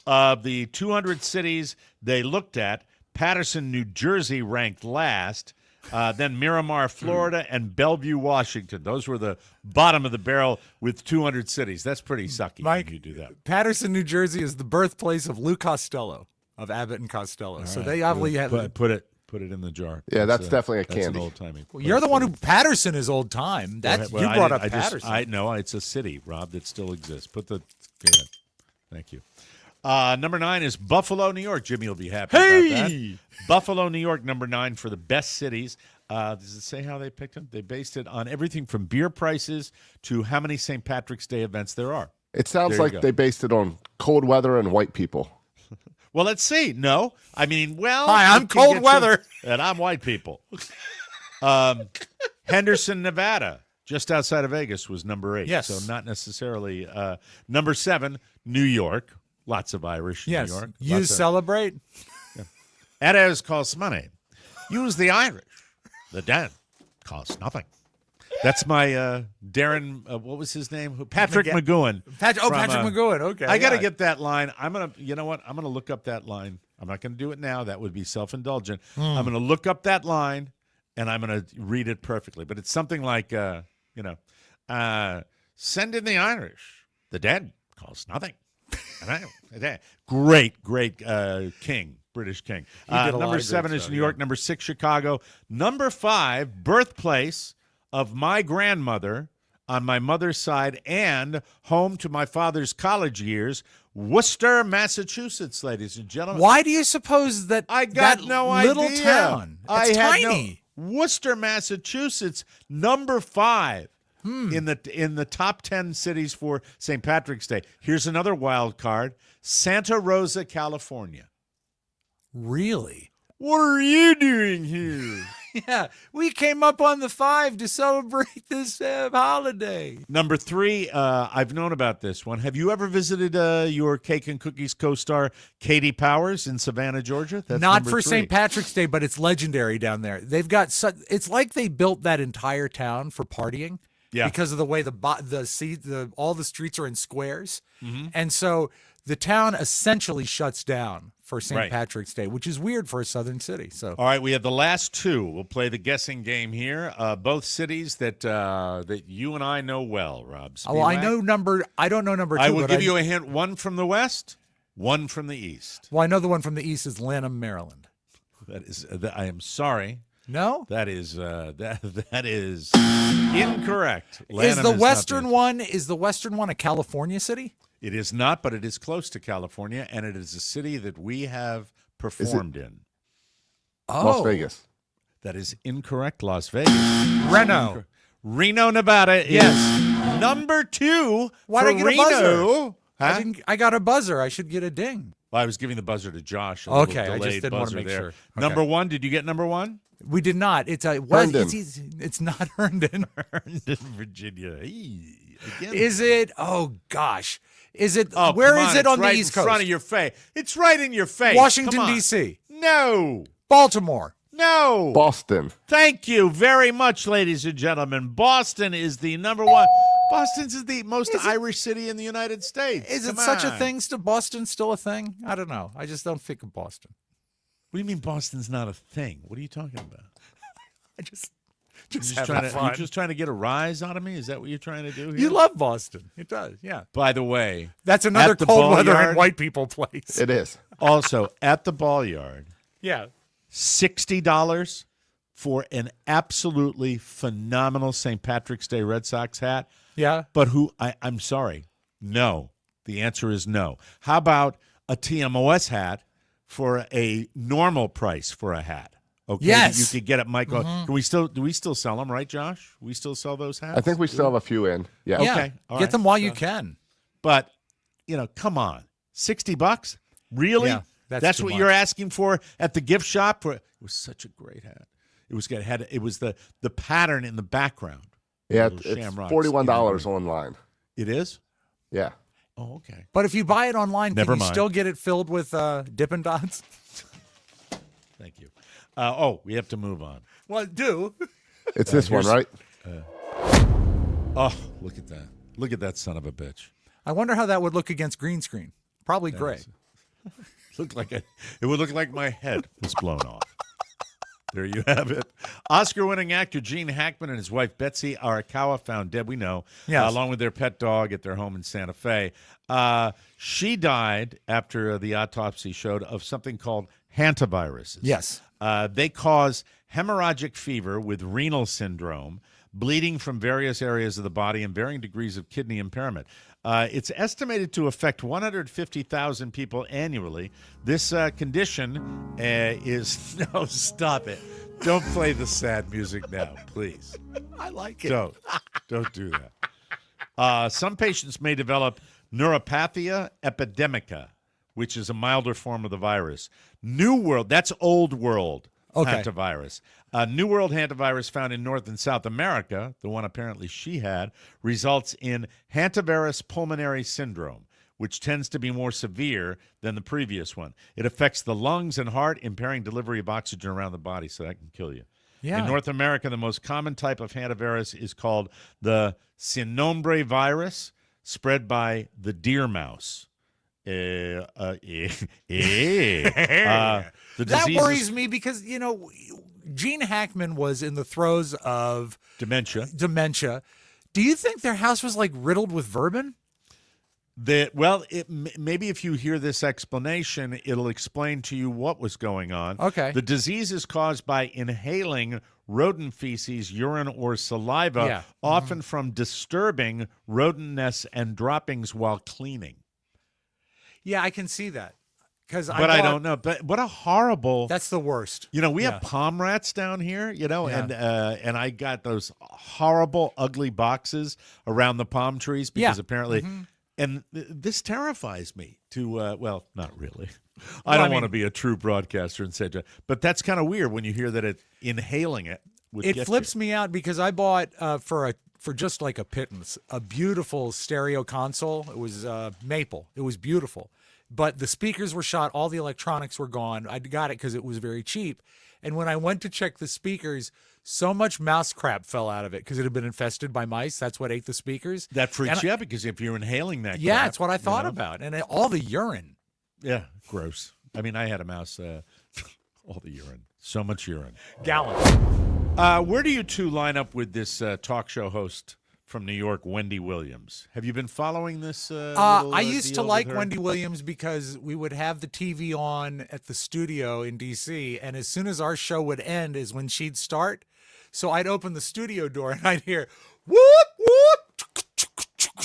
Of the 200 cities they looked at, Paterson, New Jersey ranked last. Then Miramar, Florida, and Bellevue, Washington. Those were the bottom of the barrel with 200 cities. That's pretty sucky Mike, when you do that. Patterson, New Jersey is the birthplace of Lou Costello of Abbott and Costello. So they obviously have. Put it in the jar. Yeah, that's definitely a that's candy. An old timey. Well, you're the one who Patterson is old time. That's you brought up Patterson. I know it's a city, Rob, that still exists. Go ahead. Thank you. Number 9 is Buffalo, New York. Jimmy will be happy about that. Buffalo, New York, number 9 for the best cities. Does it say how they picked them? They based it on everything from beer prices to how many St. Patrick's Day events there are. It sounds There you like go. they based it on cold weather and white people. Well, let's see. No, I mean, well, Hi, I'm it can cold get weather. and I'm white people. Henderson, Nevada, just outside of Vegas, was number 8. Yes. So not necessarily. Number 7, New York. Lots of Irish in Yes. New York. You Lots of- celebrate? It is costs money. Use the Irish. The dead costs nothing. That's my Darren. What was his name? Patrick McGowan. Patrick from, McGowan. Okay. I got to yeah. get that line. You know what? I'm gonna look up that line. I'm not gonna do it now. That would be self-indulgent. I'm gonna look up that line, and I'm gonna read it perfectly. But it's something like, send in the Irish. The dead costs nothing. Great king. British king. did a lot Number of 7 great is stuff, New York. yeah. Number 6, Chicago. Number 5, birthplace of my grandmother on my mother's side and home to my father's college years, Worcester, Massachusetts, ladies and gentlemen. Why do you suppose that I got that no little idea. town? It's tiny. Worcester, Massachusetts, number 5 in the top 10 cities for St. Patrick's Day. Here's another wild card: Santa Rosa, California. Really? What are you doing here? Yeah, we came up on the 5 to celebrate this holiday. Number 3, I've known about this one. Have you ever visited your Cake and Cookies co-star Katie Powers in Savannah, Georgia? That's Not number for 3. St. Patrick's Day, but it's legendary down there. They've got it's like they built that entire town for partying. Yeah. Because of the way all the streets are in squares, Mm-hmm. and so the town essentially shuts down for St. Right. Patrick's Day, which is weird for a southern city. So All right, we have the last 2. We'll play the guessing game here. Both cities that you and I know well, Rob. well, I Spivak. I don't know number 2. I will but give you a hint. One from the west, one from the east. Well, I know the one from the east is Lanham, Maryland. That is. I am sorry. No, That is that is incorrect. is Lanham the not western one? Is the western one a California city? It is not, but it is close to California, and it is a city that we have performed in. Oh, Las Vegas. That is incorrect. Las Vegas, Reno. Nevada. Yes. Is number 2. Why'd for I get a Reno. buzzer? Huh? I got a buzzer. I should get a ding. Well, I was giving the buzzer to Josh. Okay, I delayed just didn't wanna buzzer make there. sure. Okay. Number 1. Did you get number 1? We did not. It's Herndon. it's not Herndon. Herndon, Virginia. Again. Is it? Oh gosh. Is it? Oh, where come is it on the right East in Coast? front of your face. It's right in your face. Washington, Come on. D.C. No. Baltimore. No. Boston. Thank you very much, ladies and gentlemen. Boston is the number 1. Boston's is the most Irish city in the United States. Is it Come such a on. thing? Boston still a thing? I don't know. I just don't think of Boston. What do you mean Boston's not a thing? What are you talking about? I just You're just, having trying to, fun. you're just trying to get a rise out of me? Is that what you're trying to do here? You love Boston. It does. Yeah. By the way, That's another At the cold ball weather yard? and white people place. It is. also at the ball yard, Yeah. $60 for an absolutely phenomenal St. Patrick's Day Red Sox hat. Yeah. But I'm sorry. No. The answer is no. How about a TMOS hat for a normal price for a hat? Okay. Yes. You could get it, Michael. Do we still sell them, right, Josh? We still sell those hats? I think we still have a few in. Yeah. Yeah. Okay, all Get right. them while you can. But, come on. $60? Really? Yeah, that's too what much. you're asking for at the gift shop? It was such a great hat. It was the pattern in the background. Yeah, Little it's shamrocks. $41 online. It is? Yeah. Oh, okay. But if you buy it online, Never can you mind. still get it filled with Dippin' Dots? Thank you. We have to move on. Well, do. It's this one, right? Oh, look at that. Look at that son of a bitch. I wonder how that would look against green screen. Probably gray. It would look like my head was blown off. There you have it. Oscar-winning actor Gene Hackman and his wife Betsy Arakawa found dead, we know, Yes. along with their pet dog at their home in Santa Fe. She died after the autopsy showed of something called hantaviruses. Yes. They cause hemorrhagic fever with renal syndrome, bleeding from various areas of the body, and varying degrees of kidney impairment. It's estimated to affect 150,000 people annually. This condition is... No, stop it. Don't play the sad music now, please. I like it. Don't do that. Some patients may develop neuropathia epidemica, which is a milder form of the virus. New World, that's old world hantavirus. New World hantavirus found in North and South America, the one apparently she had, results in hantavirus pulmonary syndrome, which tends to be more severe than the previous one. It affects the lungs and heart, impairing delivery of oxygen around the body, so that can kill you. Yeah. In North America, the most common type of hantavirus is called the Sinombre virus, spread by the deer mouse. The That disease worries me because, Gene Hackman was in the throes of dementia. Do you think their house was like riddled with vermin? Maybe if you hear this explanation, it'll explain to you what was going on. Okay. The disease is caused by inhaling rodent feces, urine, or saliva, often from disturbing rodent nests and droppings while cleaning. Yeah, I can see that. I don't know. But what a horrible... That's the worst. We have palm rats down here, and I got those horrible, ugly boxes around the palm trees because apparently... Mm-hmm. And this terrifies me to, not really. I don't want to be a true broadcaster and say, but that's kind of weird when you hear that inhaling it would get flips you. me out because I bought for just like a pittance a beautiful stereo console. It was maple. It was beautiful, but the speakers were shot. All the electronics were gone. I got it because it was very cheap. And when I went to check the speakers, so much mouse crap fell out of it because it had been infested by mice. That's what ate the speakers. That freaks you out because if you're inhaling that crap. Yeah, that's what I thought about. And all the urine. Yeah, gross. I mean, I had a mouse, all the urine. So much urine. Gallons. Where do you two line up with this talk show host from New York, Wendy Williams? Have you been following this? I used to like Wendy Williams because we would have the TV on at the studio in D.C., and as soon as our show would end is when she'd start. So I'd open the studio door and I'd hear, whoop, whoop,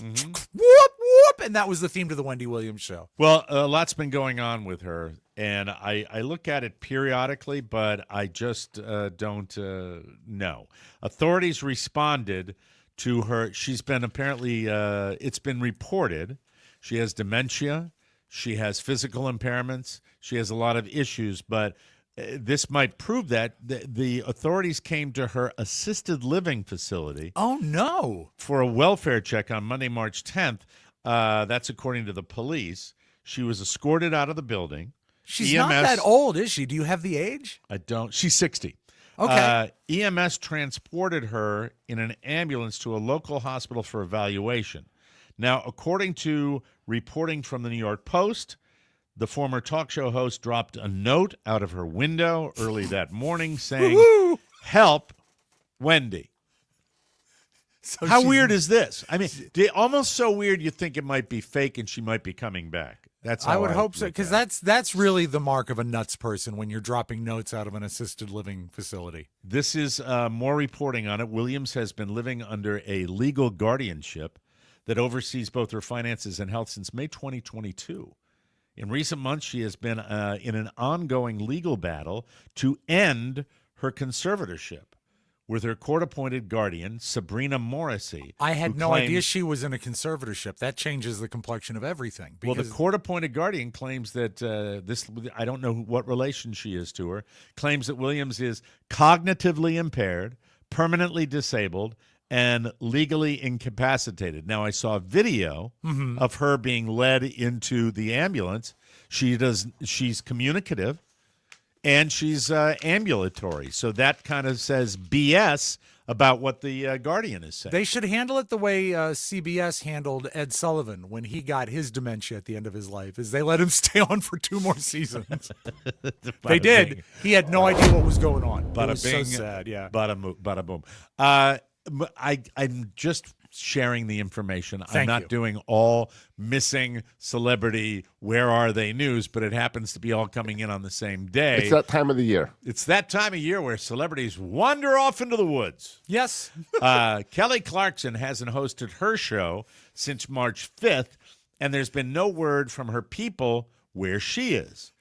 whoop, whoop, and that was the theme to the Wendy Williams show. Well, a lot's been going on with her, and I look at it periodically, but I just don't know. Authorities responded to her. She's been apparently, it's been reported, she has dementia, she has physical impairments, she has a lot of issues, but this might prove that the authorities came to her assisted living facility. Oh, no. For a welfare check on Monday, March 10th. That's according to the police. She was escorted out of the building. She's not that old, is she? Do you have the age? I don't. She's 60. Okay. EMS transported her in an ambulance to a local hospital for evaluation. Now, according to reporting from the New York Post, the former talk show host dropped a note out of her window early that morning saying, "Help, Wendy." So how weird is this? I mean, almost so weird you think it might be fake and she might be coming back. That's how I would hope so, because that's really the mark of a nuts person when you're dropping notes out of an assisted living facility. This is more reporting on it. Williams has been living under a legal guardianship that oversees both her finances and health since May 2022. In recent months, she has been in an ongoing legal battle to end her conservatorship with her court-appointed guardian, Sabrina Morrissey. I had no idea she was in a conservatorship. That changes the complexion of everything. Well, the court-appointed guardian claims that I don't know what relation she is to her, claims that Williams is cognitively impaired, permanently disabled, and legally incapacitated. Now, I saw a video of her being led into the ambulance. She's communicative, and she's ambulatory. So that kind of says BS about what the Guardian is saying. They should handle it the way CBS handled Ed Sullivan when he got his dementia at the end of his life, is they let him stay on for 2 more seasons. They did. Bing. He had no idea what was going on. Bada It was bing, so sad, yeah. Bada boom. I'm just sharing the information. I'm Thank not you. doing all missing celebrity, where are they news, but it happens to be all coming in on the same day. It's that time of the year. It's that time of year where celebrities wander off into the woods. Yes. Kelly Clarkson hasn't hosted her show since March 5th, and there's been no word from her people where she is.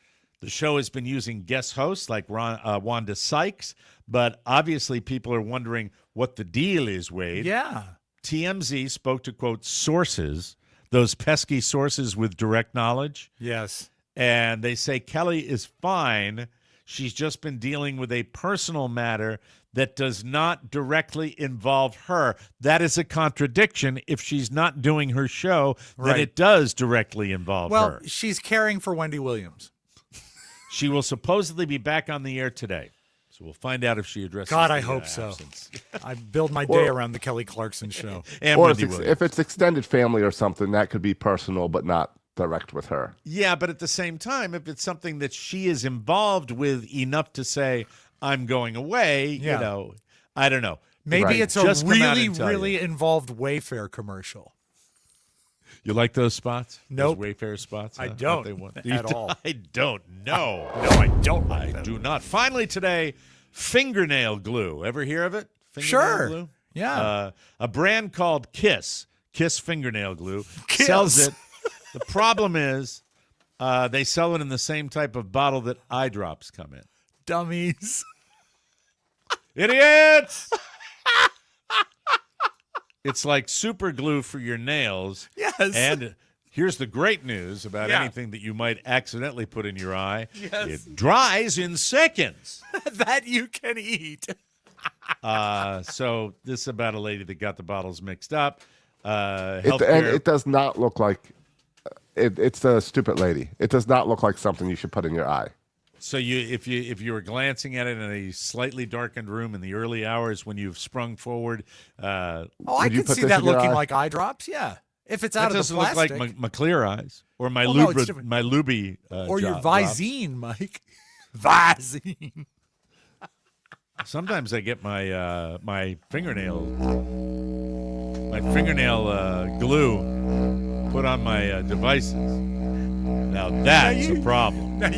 The show has been using guest hosts like Wanda Sykes, but obviously people are wondering what the deal is, Wade. Yeah. TMZ spoke to, quote, sources, those pesky sources with direct knowledge, Yes. and they say Kelly is fine. She's just been dealing with a personal matter that does not directly involve her. That is a contradiction. If she's not doing her show, then Right. it does directly involve Well, her. she's caring for Wendy Williams. She will supposedly be back on the air today. So we'll find out if she addresses God, I the, hope so. absence. I build my day around the Kelly Clarkson show. And Or Wendy if Williams. it's extended family or something, that could be personal, but not direct with her. Yeah, but at the same time, if it's something that she is involved with enough to say, I'm going away, Yeah. you know, I don't know. Maybe Right. it's a Just come out really, and tell really you. involved Wayfair commercial. You like those spots? Nope. Those Wayfair spots? I What don't they want? at all. I don't know. No, I don't like I them. do not. Finally today, fingernail glue. Ever hear of it? Fingernail Sure. glue? Yeah. A brand called Kiss fingernail glue, Kiss. sells it. The problem is they sell it in the same type of bottle that eye drops come in. Dummies. Idiots! It's like super glue for your nails. Yes. And here's the great news about Yeah. anything that you might accidentally put in your eye. Yes. It dries in seconds. That you can eat. So this is about a lady that got the bottles mixed up. And Healthcare. it does not look like it's a stupid lady. It does not look like something you should put in your eye. So if you were glancing at it in a slightly darkened room in the early hours when you've sprung forward, Oh, I Would you could put see this that in your looking eye? like eye drops. Yeah. If it's that out of the doesn't look plastic. like my clear eyes or my Well, no, it's Lubra, different. my Luby or your drops. Visine, Mike. Visine. Sometimes I get my fingernail glue put on my devices. Now that's a problem. Now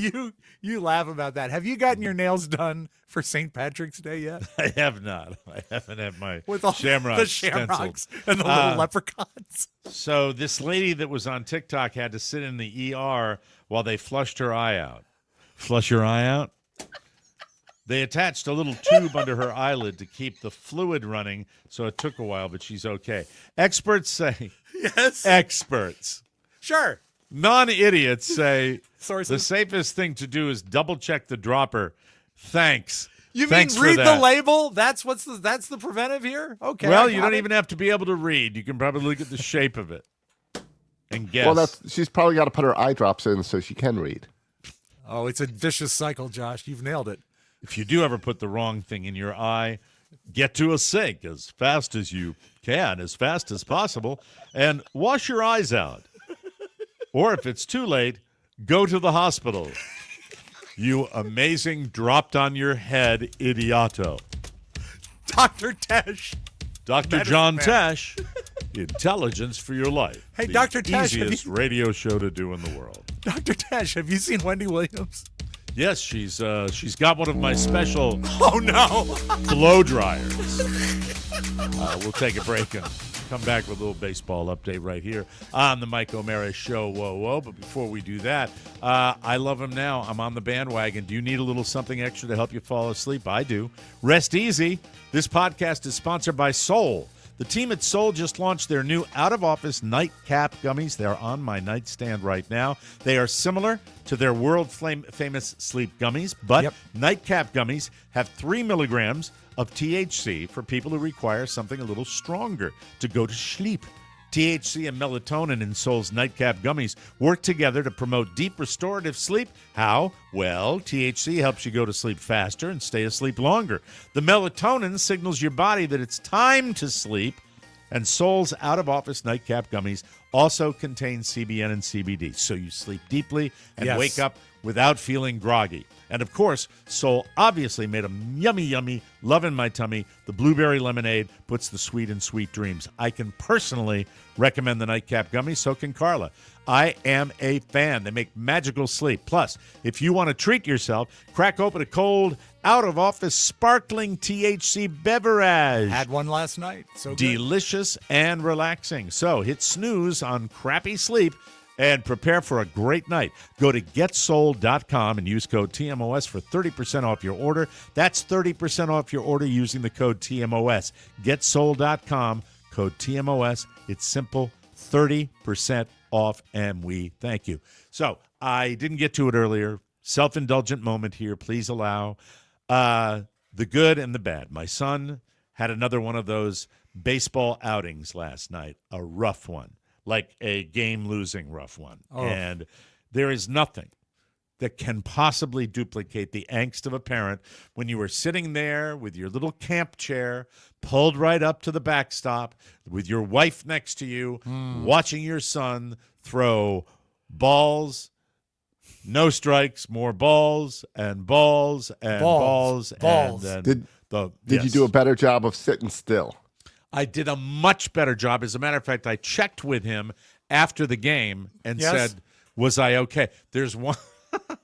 you laugh about that. Have you gotten your nails done for St. Patrick's Day yet? I have not. I haven't had my With all shamrock the shamrocks stenciled. and the little leprechauns. So this lady that was on TikTok had to sit in the ER while they flushed her eye out. Flush your eye out? They attached a little tube under her eyelid to keep the fluid running, so it took a while, but she's okay. Experts say, Yes. experts, Sure. non-idiots say Sources. the safest thing to do is double-check the dropper. Thanks. You Thanks mean for read the that. label? That's the preventive here? Okay. Well, I you got don't it. even have to be able to read. You can probably look at the shape of it and guess. Well, she's probably got to put her eye drops in so she can read. Oh, it's a vicious cycle, Josh. You've nailed it. If you do ever put the wrong thing in your eye, get to a sink as fast as you can, as fast as possible, and wash your eyes out. Or if it's too late, go to the hospital. You amazing dropped on your head idioto. Dr. Tesh. Dr. Medicine John man. Tesh, intelligence for your life. Hey, The Dr. Tesh, have easiest radio show to do in the world. Dr. Tesh, have you seen Wendy Williams? Yes, she's got one of my special Oh, no. blow dryers. We'll take a break and come back with a little baseball update right here on the Mike O'Mara Show. Whoa, whoa. But before we do that, I love him now. I'm on the bandwagon. Do you need a little something extra to help you fall asleep? I do. Rest easy. This podcast is sponsored by Soul. The team at Soul just launched their new out-of-office nightcap gummies. They're on my nightstand right now. They are similar to their world-famous sleep gummies, but Yep. nightcap gummies have 3 milligrams of THC for people who require something a little stronger to go to sleep. THC and melatonin in Sol's Nightcap Gummies work together to promote deep restorative sleep. How? Well, THC helps you go to sleep faster and stay asleep longer. The melatonin signals your body that it's time to sleep. And Sol's out-of-office Nightcap Gummies also contain CBN and CBD, so you sleep deeply and wake up without feeling groggy. And, of course, Sol obviously made a yummy, yummy, love in my tummy. The blueberry lemonade puts the sweet in sweet dreams. I can personally recommend the Nightcap Gummies, so can Carla. I am a fan. They make magical sleep. Plus, if you want to treat yourself, crack open a cold, out-of-office sparkling THC beverage. Had one last night. So good. Delicious and relaxing. So hit snooze on crappy sleep and prepare for a great night. Go to GetSold.com and use code TMOS for 30% off your order. That's 30% off your order using the code TMOS. GetSold.com, code TMOS. It's simple, 30% off, and we thank you. So I didn't get to it earlier. Self-indulgent moment here. Please allow the good and the bad. My son had another one of those baseball outings last night, a rough one. Like a game-losing rough one. Oh. And there is nothing that can possibly duplicate the angst of a parent when you are sitting there with your little camp chair pulled right up to the backstop with your wife next to you, watching your son throw balls, no strikes, more balls, and balls, and balls. And did you do a better job of sitting still? I did a much better job. As a matter of fact, I checked with him after the game and said, was I okay? There's one.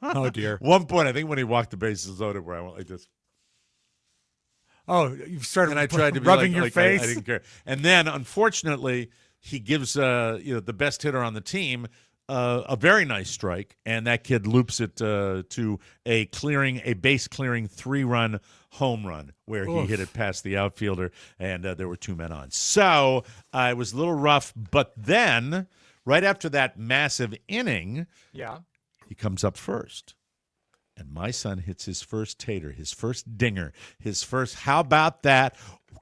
Oh, dear. One point, I think when he walked the bases loaded, where I went like this. Oh, you started and I tried to be rubbing like, your like face? I didn't care. And then, unfortunately, he gives the best hitter on the team a very nice strike, and that kid loops it to a base-clearing 3-run home run where he hit it past the outfielder, and there were 2 men on. So it was a little rough, but then right after that massive inning, he comes up first. And my son hits his first tater, his first dinger, his first, how about that,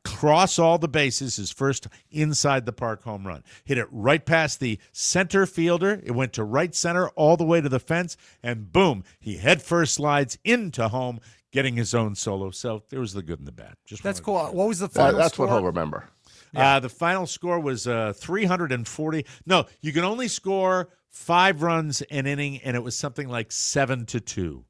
cross all the bases, his first inside the park home run. Hit it right past the center fielder. It went to right center all the way to the fence, and boom, he head first slides into home, getting his own solo. So there was the good and the bad. That's cool. What was the final That's score? what he'll remember. The final score was 340. No, you can only score 5 runs an inning, and it was something like 7-2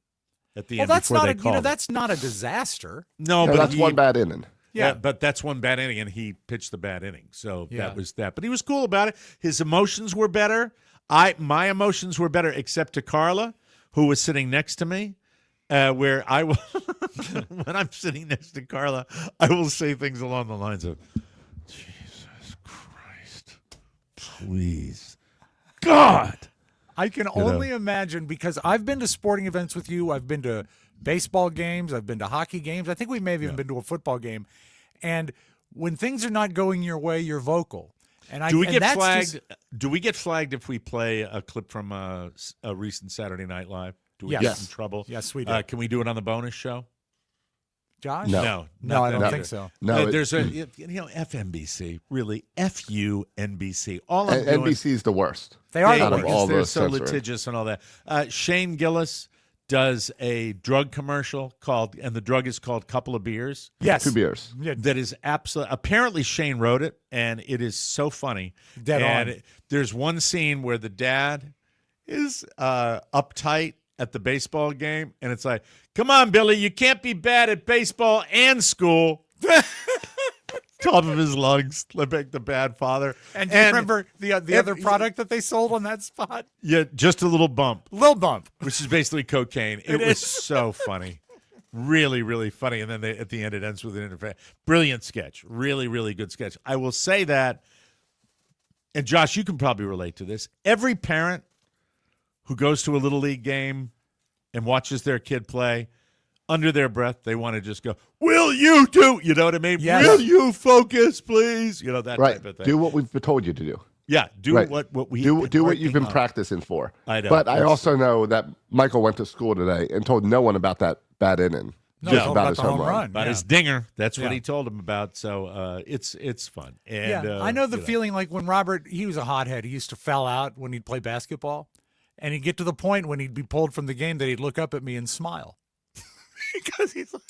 at the end that's before not they called. that's not a disaster. No, No, but that's one bad inning. Yeah, but that's one bad inning, and he pitched the bad inning. So that was that. But he was cool about it. His emotions were better. My emotions were better, except to Carla, who was sitting next to me. Where I will, when I'm sitting next to Carla, I will say things along the lines of, Jesus Christ, please, God. I can only imagine, because I've been to sporting events with you. I've been to baseball games. I've been to hockey games. I think we may have even been to a football game. And when things are not going your way, you're vocal. And do we get flagged? Do we get flagged if we play a clip from a recent Saturday Night Live? Do we get in trouble? Yes, we do. Can we do it on the bonus show? Josh? No, I don't think so. No, there's FNBC, really, F-U NBC. All I'm doing, NBC is the worst. They are out of all they're those so censoring. litigious and all that. Shane Gillis does a drug commercial called, and the drug is called Couple of Beers. Yes. 2 beers. Yeah. That is absolutely, apparently Shane wrote it, and it is so funny. Dead on. There's one scene where the dad is uptight at the baseball game, and it's like, come on, Billy, you can't be bad at baseball and school. Top of his lungs, like the bad father. And do you remember the other product that they sold on that spot? Yeah, just a little bump. Little bump. Which is basically cocaine. It was so funny. Really, really funny. And then at the end, it ends with an interview. Brilliant sketch. Really, really good sketch. I will say that, and Josh, you can probably relate to this. Every parent who goes to a Little League game and watches their kid play, under their breath, they want to just go, will you do? You know what I mean? Yes. Will you focus, please? You know, that Right. type of thing. Do what we've told you to do. Yeah, do Right. what we do what you've been working on. practicing for. I know. But I also know that Michael went to school today and told no one about that bad inning. No, just it's about all his about the home home run. run. About Yeah. his dinger. That's what Yeah. he told him about. So it's fun. And Yeah, I know the you feeling like when Robert, he was a hothead. He used to foul out when he'd play basketball. And he'd get to the point when he'd be pulled from the game that he'd look up at me and smile. Because he's like,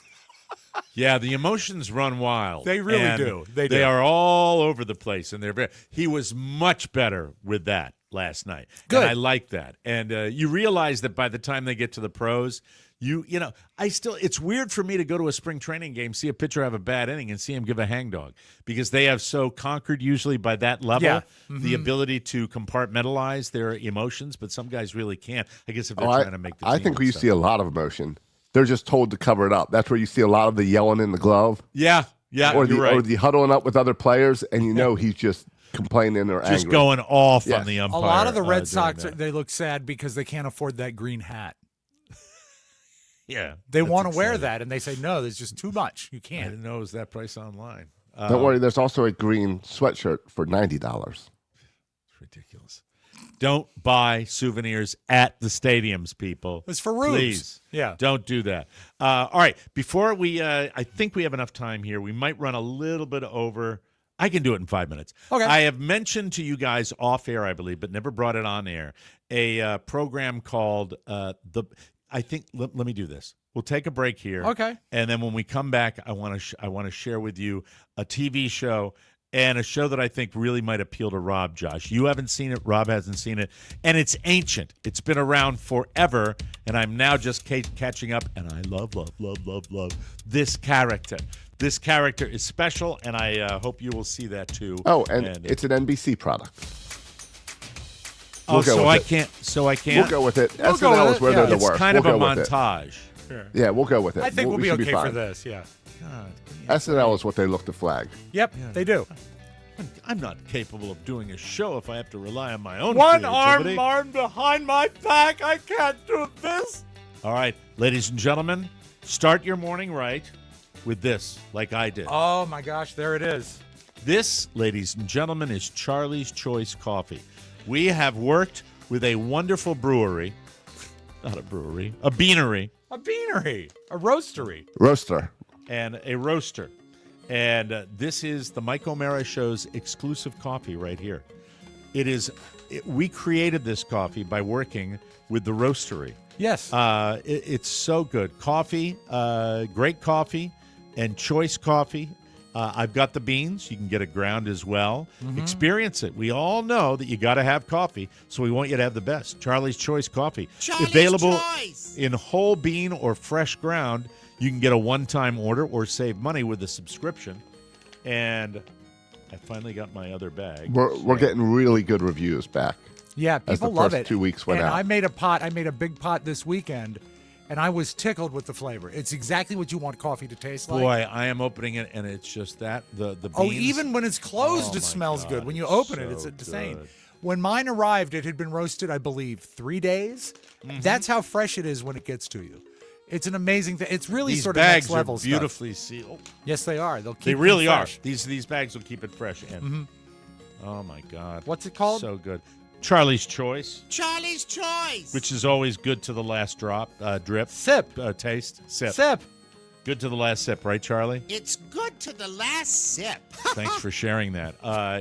Yeah, the emotions run wild. They really And do. They They do. are all over the place, and he was much better with that last night. Good. And I like that. And you realize that by the time they get to the pros, it's weird for me to go to a spring training game, see a pitcher have a bad inning, and see him give a hangdog because they have so conquered usually by that level Yeah. the ability to compartmentalize their emotions, but some guys really can't. I guess if they're trying to make the team. I think and you stuff. see a lot of emotion. They're just told to cover it up. That's where you see a lot of the yelling in the glove. Yeah, or you're right. or the huddling up with other players, and he's just complaining or Just angry. going off Yes. on the umpire. a lot of the Red doing Sox, that. they look sad because they can't afford that green hat. Yeah, They that's want to wear exciting. that, and they say, no, there's just too much. You I can't. didn't know it was that price online. Don't worry, there's also a green sweatshirt for $90. It's ridiculous. Don't buy souvenirs at the stadiums, people. It's for rubes. Please. Yeah. Don't do that. All right. Before we, I think we have enough time here. We might run a little bit over. I can do it in 5 minutes. Okay. I have mentioned to you guys off air, I believe, but never brought it on air, a program called let me do this. We'll take a break here. Okay. And then when we come back, I want to share with you a TV show and a show that I think really might appeal to Rob, Josh. You haven't seen it. Rob hasn't seen it. And it's ancient. It's been around forever. And I'm now just catching up. And I love this character. This character is special, and I hope you will see that too. Oh, and it's an NBC product. Oh, We'll go so with I it. can't. So I We'll can't. go with it. We'll go SNL with is where it, they're yeah. the It's worst. kind of We'll a go with it. montage. Yeah, we'll go with it. I think we'll be should okay for fine. this. Yeah. God, SNL is what they look to flag. Yep, they do. I'm not capable of doing a show if I have to rely on my own One creativity. arm behind my back. I can't do this. All right, ladies and gentlemen, start your morning right with this, like I did. Oh, my gosh. There it is. This, ladies and gentlemen, is Charlie's Choice Coffee. We have worked with a wonderful brewery, not a brewery, a beanery, A beanery. A roastery. Roaster. and a roaster. And this is the Mike O'Mara Show's exclusive coffee right here. We created this coffee by working with the roastery. Yes. It's so good. Coffee, great coffee, and choice coffee. I've got the beans. You can get it ground as well. Experience it. We all know that you got to have coffee, so we want you to have the best. Charlie's Choice Coffee. Available in whole bean or fresh ground. You can get a one-time order or save money with a subscription. And I finally got my other bag. We're getting really good reviews back. Yeah, as people the love first it. 2 weeks went and out. I made a big pot this weekend, and I was tickled with the flavor. It's exactly what you want coffee to taste like. Boy, I am opening it, and it's just that. The beans. Oh, even when it's closed, Oh, it my smells God, good. When you it's open it, so it's insane. good. When mine arrived, it had been roasted, I believe, 3 days. Mm-hmm. That's how fresh it is when it gets to you. It's an amazing thing. It's really These sort of bags next level are stuff. beautifully sealed. Yes, they are. They'll keep They them really are. fresh. These bags will keep it fresh. And oh my God, What's it called? So good. Charlie's Choice, Charlie's Choice. which is always good to the last drip, Sip. taste, sip. Sip. Good to the last sip, right, Charlie? It's good to the last sip. Thanks for sharing that.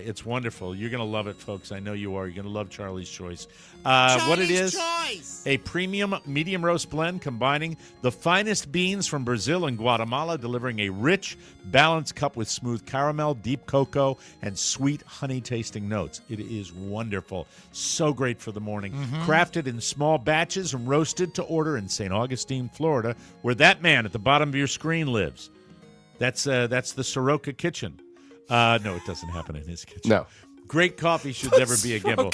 It's wonderful. You're going to love it, folks. I know you are. You're going to love Charlie's Choice. What it is, Choice. a premium medium roast blend combining the finest beans from Brazil and Guatemala, delivering a rich, balanced cup with smooth caramel, deep cocoa, and sweet honey-tasting notes. It is wonderful. So great for the morning. Crafted in small batches and roasted to order in St. Augustine, Florida, where that man at the bottom of your screen lives. That's the Soroka Kitchen. No, it doesn't happen in his kitchen. No. Great coffee should never be a gimbal.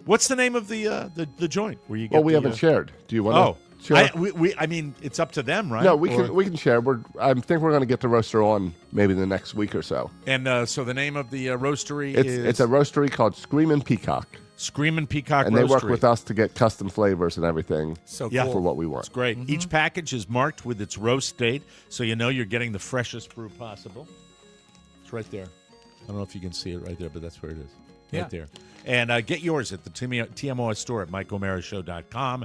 What's the name of the joint where you get? Well, we the, haven't shared. Do you want to share? I mean, it's up to them, right? No, we Or- can share. I think we're going to get the roaster on maybe the next week or so. And so the name of the roastery It's a roastery called Screamin' Peacock, Screamin' Peacock and Roastery. they work with us to get custom flavors and everything So Yeah. cool. for what we want. It's great. Each package is marked with its roast date, so you know you're getting the freshest brew possible. It's right there. I don't know if you can see it right there, but that's where it is. Yeah. Right there. And get yours at the TMOS store at MikeO'MaraShow.com.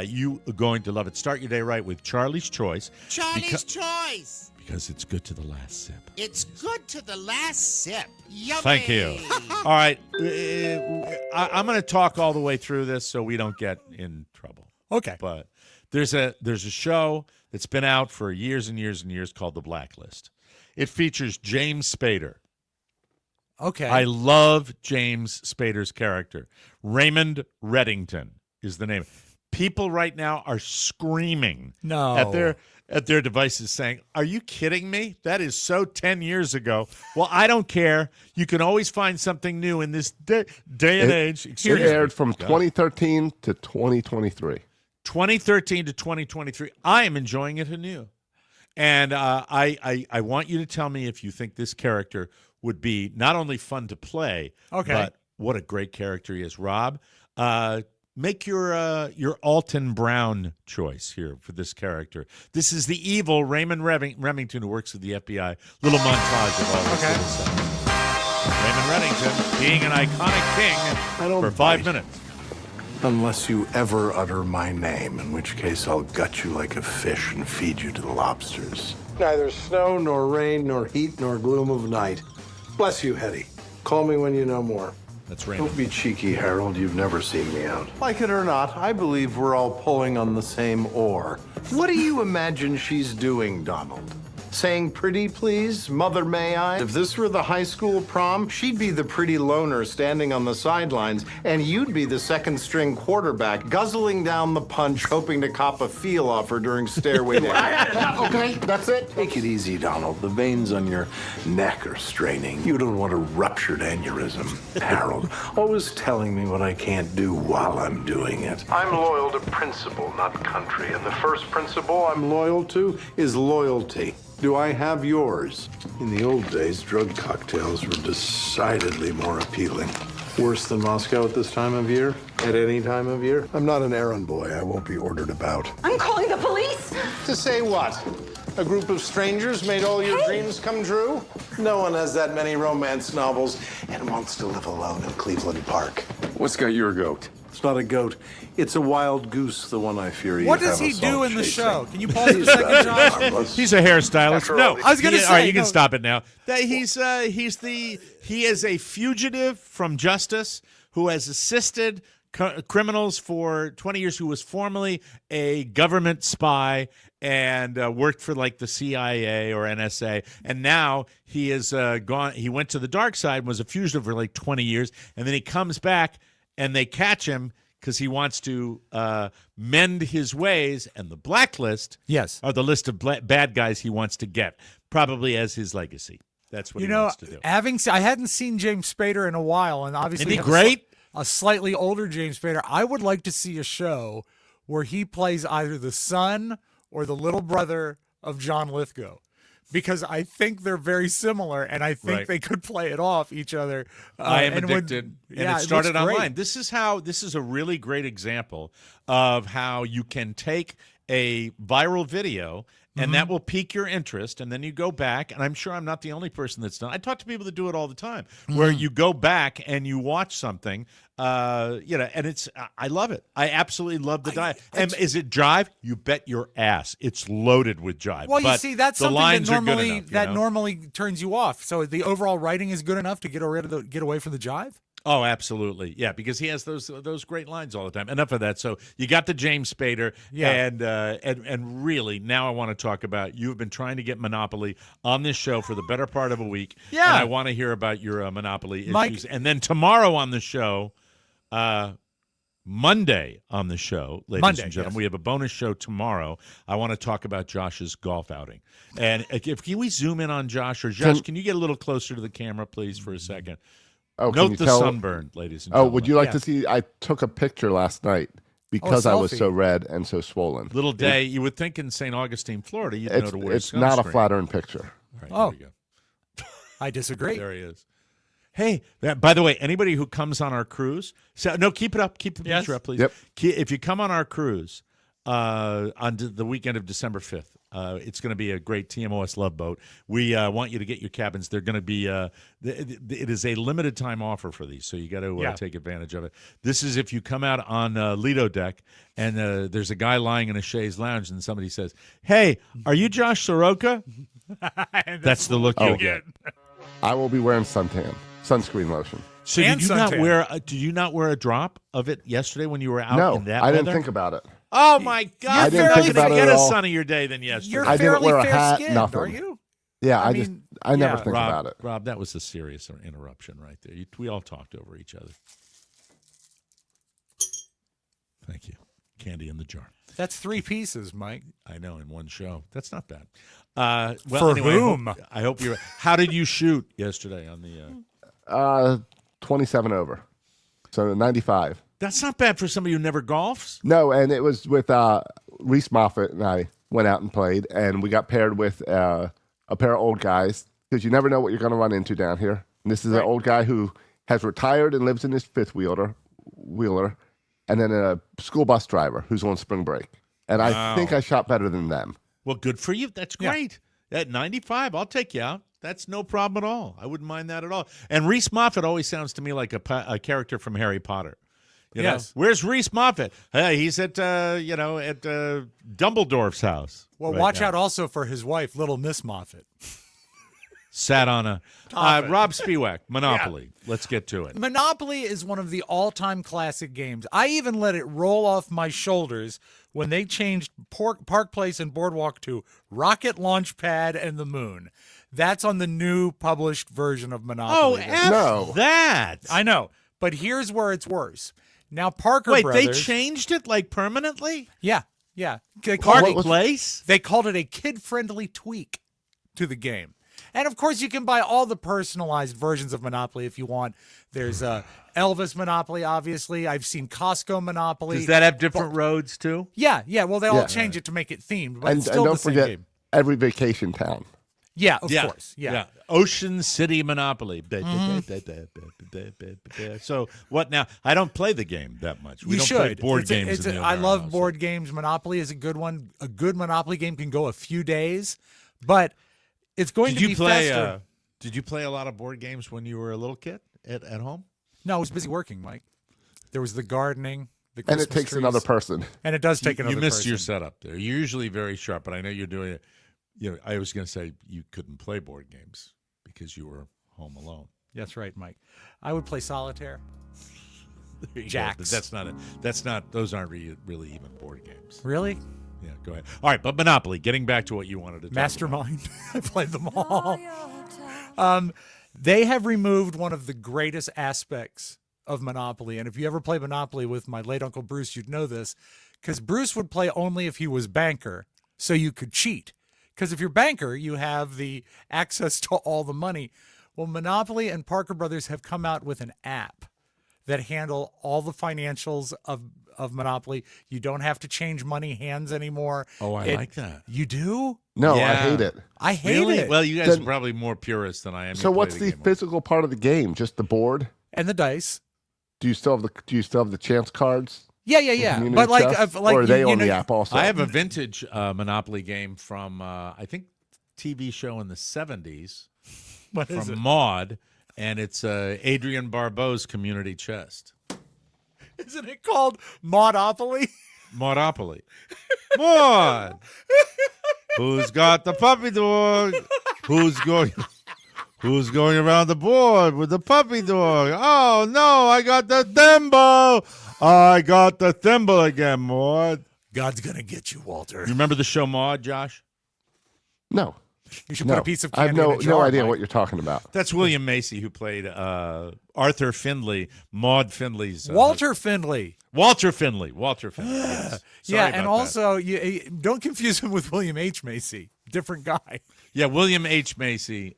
You are going to love it. Start your day right with Charlie's Choice. Charlie's Choice. Because it's good to the last sip. It's good to the last sip. Yummy. Thank you. All right. I'm going to talk all the way through this so we don't get in trouble. Okay. But there's a show that's been out for years and years and years called The Blacklist. It features James Spader. Okay. I love James Spader's character. Raymond Reddington is the name. People right now are screaming at their devices saying, "Are you kidding me? That is so 10 years ago." Well, I don't care. You can always find something new in this day and age. It aired from 2013 to 2023. 2013 to 2023. I am enjoying it anew. And I want you to tell me if you think this character would be not only fun to play, but what a great character he is. Rob, make your Alton Brown choice here for this character. This is the evil Raymond Remington who works at the FBI. Little montage of all this little stuff. Raymond Reddington being an iconic king for 5 minutes. Unless you ever utter my name, in which case I'll gut you like a fish and feed you to the lobsters. Neither snow, nor rain, nor heat, nor gloom of night. Bless you, Hetty. Call me when you know more. That's Raymond. Don't be cheeky, Harold. You've never seen me out. Like it or not, I believe we're all pulling on the same oar. What do you imagine she's doing, Donald? Saying pretty please, mother may I? If this were the high school prom, she'd be the pretty loner standing on the sidelines, and you'd be the second string quarterback guzzling down the punch, hoping to cop a feel off her during stairway to Okay, that's it. Take it easy, Donald. The veins on your neck are straining. You don't want a ruptured aneurysm. Harold, always telling me what I can't do while I'm doing it. I'm loyal to principle, not country. And the first principle I'm loyal to is loyalty. Do I have yours? In the old days, drug cocktails were decidedly more appealing. Worse than Moscow at this time of year? At any time of year? I'm not an errand boy. I won't be ordered about. I'm calling the police. To say what? A group of strangers made all your dreams come true? No one has that many romance novels and wants to live alone in Cleveland Park. What's got your goat? It's not a goat. It's a wild goose, the one I fear you What have does he us all do in the chasing. show? Can you pause for a second, Josh? He's a hairstylist. No, I was gonna all say, right, you can no. stop it now. He is a fugitive from justice who has assisted criminals for 20 years, who was formerly a government spy and worked for like the CIA or NSA, and now he is gone. He went to the dark side and was a fugitive for like 20 years, and then he comes back and they catch him because he wants to mend his ways, and the blacklist are the list of bad guys he wants to get, probably as his legacy. That's what he wants to do. I hadn't seen James Spader in a while, and obviously Isn't he great? A slightly older James Spader. I would like to see a show where he plays either the son or the little brother of John Lithgow, because I think they're very similar, and I think they could play it off each other. I Am Addicted, and it started looks great. online. This is a really great example of how you can take a viral video and that will pique your interest, and then you go back, and I'm sure I'm not the only person that's done. I talk to people that do it all the time, where you go back and you watch something, and I love it. I absolutely love the dive. And is it jive? You bet your ass. It's loaded with jive. Well, you but see, that's the something lines that are good enough, normally turns you off. So the overall writing is good enough to get away from the jive? Oh, absolutely. Yeah, because he has those great lines all the time. Enough of that. So you got the James Spader, and really, now I want to talk about, you've been trying to get Monopoly on this show for the better part of a week. Yeah. And I want to hear about your Monopoly issues. Mike, and then tomorrow on the show, Monday on the show, ladies and gentlemen, we have a bonus show tomorrow. I want to talk about Josh's golf outing. And can we zoom in on Josh? Or Josh, can you get a little closer to the camera, please, for a second? Oh, Note the sunburn, ladies and gentlemen. Oh, would you like to see? I took a picture last night because I was selfie. so red and so swollen. Little day. You would think in St. Augustine, Florida, you'd know to wear It's not a sunscreen. flattering picture. All right, there we go. I disagree. There he is. Hey, by the way, anybody who comes on our cruise, keep it up. Keep the picture up, please. Yep. If you come on our cruise, on the weekend of December 5th. It's going to be a great TMOS Love Boat. We want you to get your cabins. They're going to be it is a limited time offer for these, so you got to take advantage of it. This is if you come out on Lido deck and there's a guy lying in a chaise lounge and somebody says, "Hey, are you Josh Soroka?" That's the look you'll get. I will be wearing sunscreen lotion. So And did you not wear a drop of it yesterday when you were out in that I didn't weather? think about it. Oh my God! I didn't think about it get at a all. sunnier day than yesterday. You're I didn't fairly wear a hat, fair-skinned, nothing. aren't you? Yeah, I I never yeah. think about it. Rob, that was a serious interruption right there. We all talked over each other. Thank you. Candy in the jar. That's 3 pieces, Mike. I know, in one show. That's not bad. Well, For anyway, whom? I hope you're. How did you shoot yesterday on the? 27 over, so 95. That's not bad for somebody who never golfs. No, and it was with Reese Moffat and I went out and played, and we got paired with a pair of old guys because you never know what you're going to run into down here. And this is an old guy who has retired and lives in his fifth wheeler, and then a school bus driver who's on spring break. And I think I shot better than them. Well, good for you. That's great. At 95, I'll take you out. That's no problem at all. I wouldn't mind that at all. And Reese Moffat always sounds to me like a character from Harry Potter. You know? Yes. Where's Reese Moffat? Hey, he's at Dumbledore's house. Well, right watch now. out also for his wife, Little Miss Moffat. Sat on a Rob Spiewak, Monopoly. Let's get to it. Monopoly is one of the all-time classic games. I even let it roll off my shoulders when they changed Park Place and Boardwalk to Rocket Launch Pad and the Moon. That's on the new published version of Monopoly. No. That. I know, but here's where it's worse. Now, Parker Wait, Brothers... they changed it like permanently? Yeah. They called Park Place? They called it a kid-friendly tweak to the game. And, of course, you can buy all the personalized versions of Monopoly if you want. There's Elvis Monopoly, obviously. I've seen Costco Monopoly. Does that have different roads, too? Yeah. Well, they all change it to make it themed, but And, it's still don't the same forget game. every vacation town. Yeah, of course. Yeah. Ocean City Monopoly. So what now? I don't play the game that much. We You don't should. play board games. I love board games. Monopoly is a good one. A good Monopoly game can go a few days, but it's going to be faster. Did you play a lot of board games when you were a little kid at home? No, I was busy working, Mike. There was the gardening, the And Christmas it takes trees. another person. And it does take another You missed person. your setup there. You're usually very sharp, but I know you're doing it. I was going to say you couldn't play board games because you were home alone. That's right, Mike. I would play solitaire. There you go. Jacks. But that's not. Those aren't really even board games. Really? Yeah, go ahead. All right, but Monopoly. Getting back to what you wanted to talk Mastermind. I played them all. They have removed one of the greatest aspects of Monopoly. And if you ever play Monopoly with my late Uncle Bruce, you'd know this. Because Bruce would play only if he was banker, so you could cheat. Because if you're banker, you have the access to all the money. Well, Monopoly and Parker Brothers have come out with an app that handle all the financials of Monopoly. You don't have to change money hands anymore. Oh, I like that. You do? No, Yeah. I hate it. I hate Really? it. Well, you guys Then- are probably more purists than I am. So You play what's the game. physical part of the game? Just the board? And the dice. Do you still have the chance cards? Yeah. Community But like, chest? like or are they you on know, the app also? I have a vintage Monopoly game from I think TV show in the 70s what from is it? Maude, and it's Adrian Barbeau's Community Chest. Isn't it called Monopoly? Monopoly. Maud! Who's got the puppy dog? Who's going around the board with the puppy dog? Oh no, I got the thimble. I got the thimble again, Maud. God's gonna get you, Walter. You remember the show Maude, Josh? No. You should No. put a piece of I have candy in a jar, no idea Mike. what you're talking about. That's William Macy, who played Arthur Findlay, Maud Findlay's Walter Findlay. Walter Findlay. Yes. Yeah, Sorry and about also you don't confuse him with William H. Macy. Different guy. that. Yeah, William H. Macy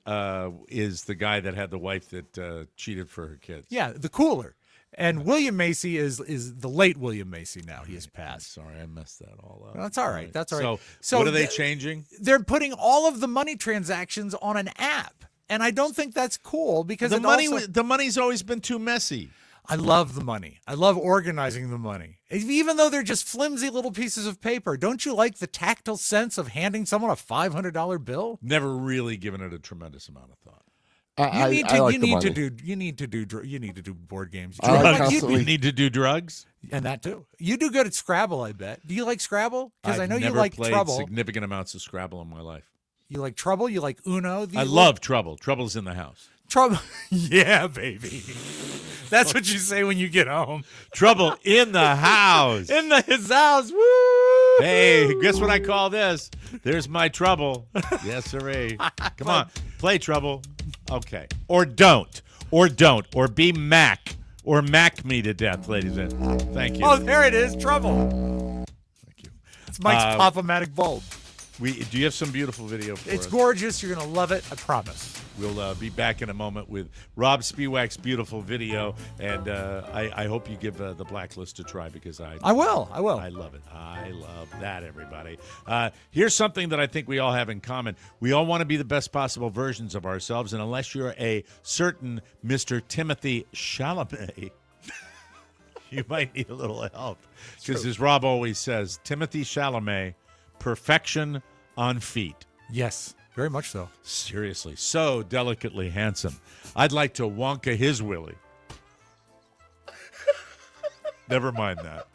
is the guy that had the wife that cheated for her kids. Yeah, the cooler. And William Macy is the late William Macy now. He has passed. Sorry, I messed that all up. That's all right. That's all right. So what are they changing? They're putting all of the money transactions on an app. And I don't think that's cool because The it money, also- the money's always been too messy. I love the money. I love organizing the money. Even though they're just flimsy little pieces of paper, don't you like the tactile sense of handing someone a $500 bill? Never really given it a tremendous amount of thought. I like the money. You need to do board games. I like Drugs. constantly- You need to do drugs. And that too. You do good at Scrabble, I bet. Do you like Scrabble? Because I know you never like played Trouble. significant amounts of Scrabble in my life. You like Trouble? You like Uno? I love Trouble. Trouble's in the house. Trouble. Yeah, baby. That's what you say when you get home. Trouble in the house. In his house. Woo! Hey, guess what I call this? There's my trouble. Yes, sirree. Come on. Play Trouble. Okay. Or don't. Or be Mac. Or Mac me to death, ladies and gentlemen. Thank you. Oh, there it is. Trouble. Thank you. It's Mike's Pop-O-Matic bulb. Do you have some beautiful video for us? It's gorgeous. You're going to love it. I promise. We'll be back in a moment with Rob Spiewak's beautiful video, and I hope you give the Blacklist a try because I will. I love it. I love that, everybody. Here's something that I think we all have in common. We all want to be the best possible versions of ourselves, and unless you're a certain Mr. Timothy Chalamet, you might need a little help. Because as Rob always says, Timothy Chalamet, perfection on feet. Yes. Very much so. Seriously, so delicately handsome. I'd like to Wonka his Willie. Never mind that.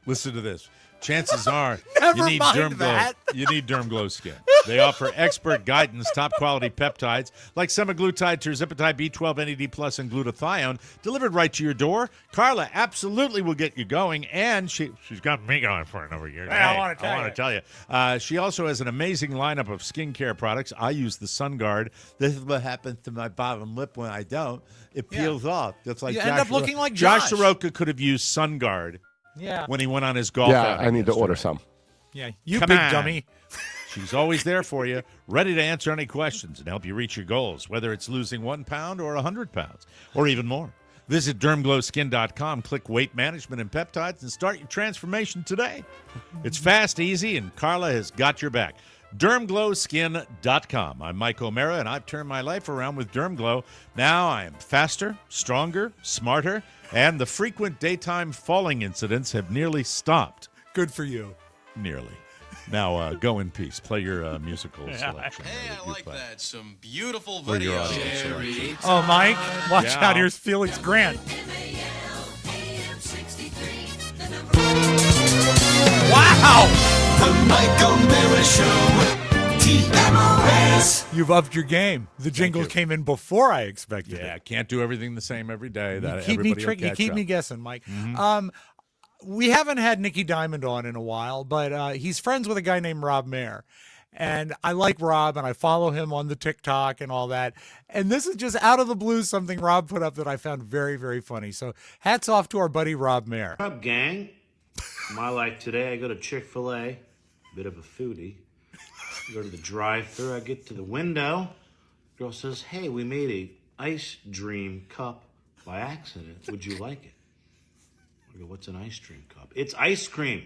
Listen to this. Chances are you need Derm Glow skin. They offer expert guidance, top quality peptides like semaglutide, tirzepatide, B12, NAD+, and glutathione delivered right to your door. Carla absolutely will get you going, and she's got me going for a number of years. Hey, I want to tell you. She also has an amazing lineup of skincare products. I use the Sun Guard. This is what happens to my bottom lip when I don't. It peels off. That's like you end up looking like Josh. Soroka could have used Sun Guard. Yeah. When he went on his golf outing I need to yesterday. order some. Yeah, you Come big on. dummy. She's always there for you, ready to answer any questions and help you reach your goals, whether it's losing 1 pound or 100 pounds or even more. Visit DermGlowSkin.com, click Weight Management and Peptides, and start your transformation today. It's fast, easy, and Carla has got your back. DermGlowSkin.com. I'm Mike O'Mara, and I've turned my life around with DermGlow. Now I am faster, stronger, smarter, and the frequent daytime falling incidents have nearly stopped. Good for you. Nearly. Now, go in peace. Play your musical selection. Hey, I like that. Some beautiful Or your video. audio selection. Oh, Mike, watch Yeah. out. Here's Felix Grant. Wow! The Mike O'Mara Show. TMOS. You've upped your game. The jingle came in before I expected Yeah, it. can't do everything the same every day. That Keep me everybody will tricky. catch Keep up. me guessing, Mike. We haven't had Nicky Diamond on in a while, but he's friends with a guy named Rob Mayer. And I like Rob, and I follow him on the TikTok and all that. And this is just out of the blue something Rob put up that I found very, very funny. So hats off to our buddy Rob Mayer. What up, gang? My life today, I go to Chick-fil-A, bit of a foodie. Go to the drive-thru, I get to the window. Girl says, "Hey, we made a ice dream cup by accident. Would you like it?" I go, "What's an ice dream cup?" "It's ice cream."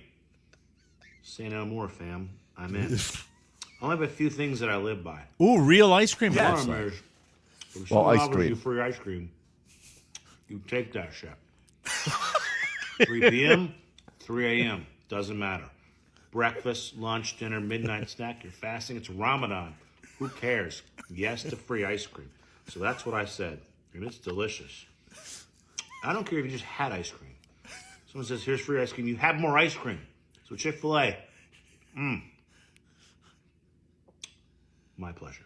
Say no more, fam. I'm in. I only have a few things that I live by. Ooh, real ice cream. Come also. on, Mary. If Well, someone ice offers cream. you free ice cream, you take that shit. 3 p.m., 3 a.m., doesn't matter. Breakfast, lunch, dinner, midnight snack, you're fasting, it's Ramadan. Who cares? Yes to free ice cream. So that's what I said, and it's delicious. I don't care if you just had ice cream. Someone says, "Here's free ice cream." You have more ice cream. So Chick-fil-A, my pleasure.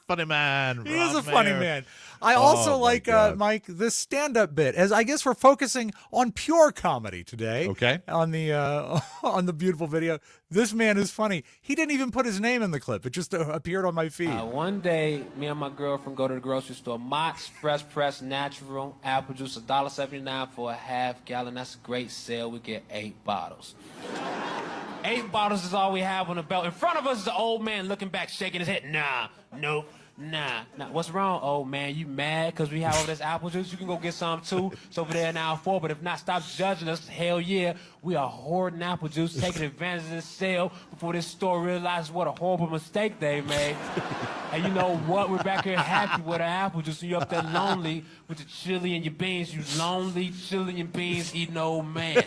Funny man. He is a Rob funny Mayer. man. I also my like, God. Mike, this stand-up bit, as I guess we're focusing on pure comedy today. Okay. On the on the beautiful video. This man is funny. He didn't even put his name in the clip. It just appeared on my feed. One day, me and my girlfriend go to the grocery store. Mott's Fresh Press Natural apple juice, $1.79 for a half gallon. That's a great sale. We get 8 bottles. 8 bottles is all we have on the belt. In front of us is an old man looking back, shaking his head. Nah, nope, nah. What's wrong, old man? You mad because we have all this apple juice? You can go get some too. It's over there in aisle 4, but if not, stop judging us. Hell yeah. We are hoarding apple juice, taking advantage of this sale before this store realizes what a horrible mistake they made. And you know what? We're back here happy with our apple juice, and you're up there lonely with your chili and your beans. You lonely chili and beans eating old man.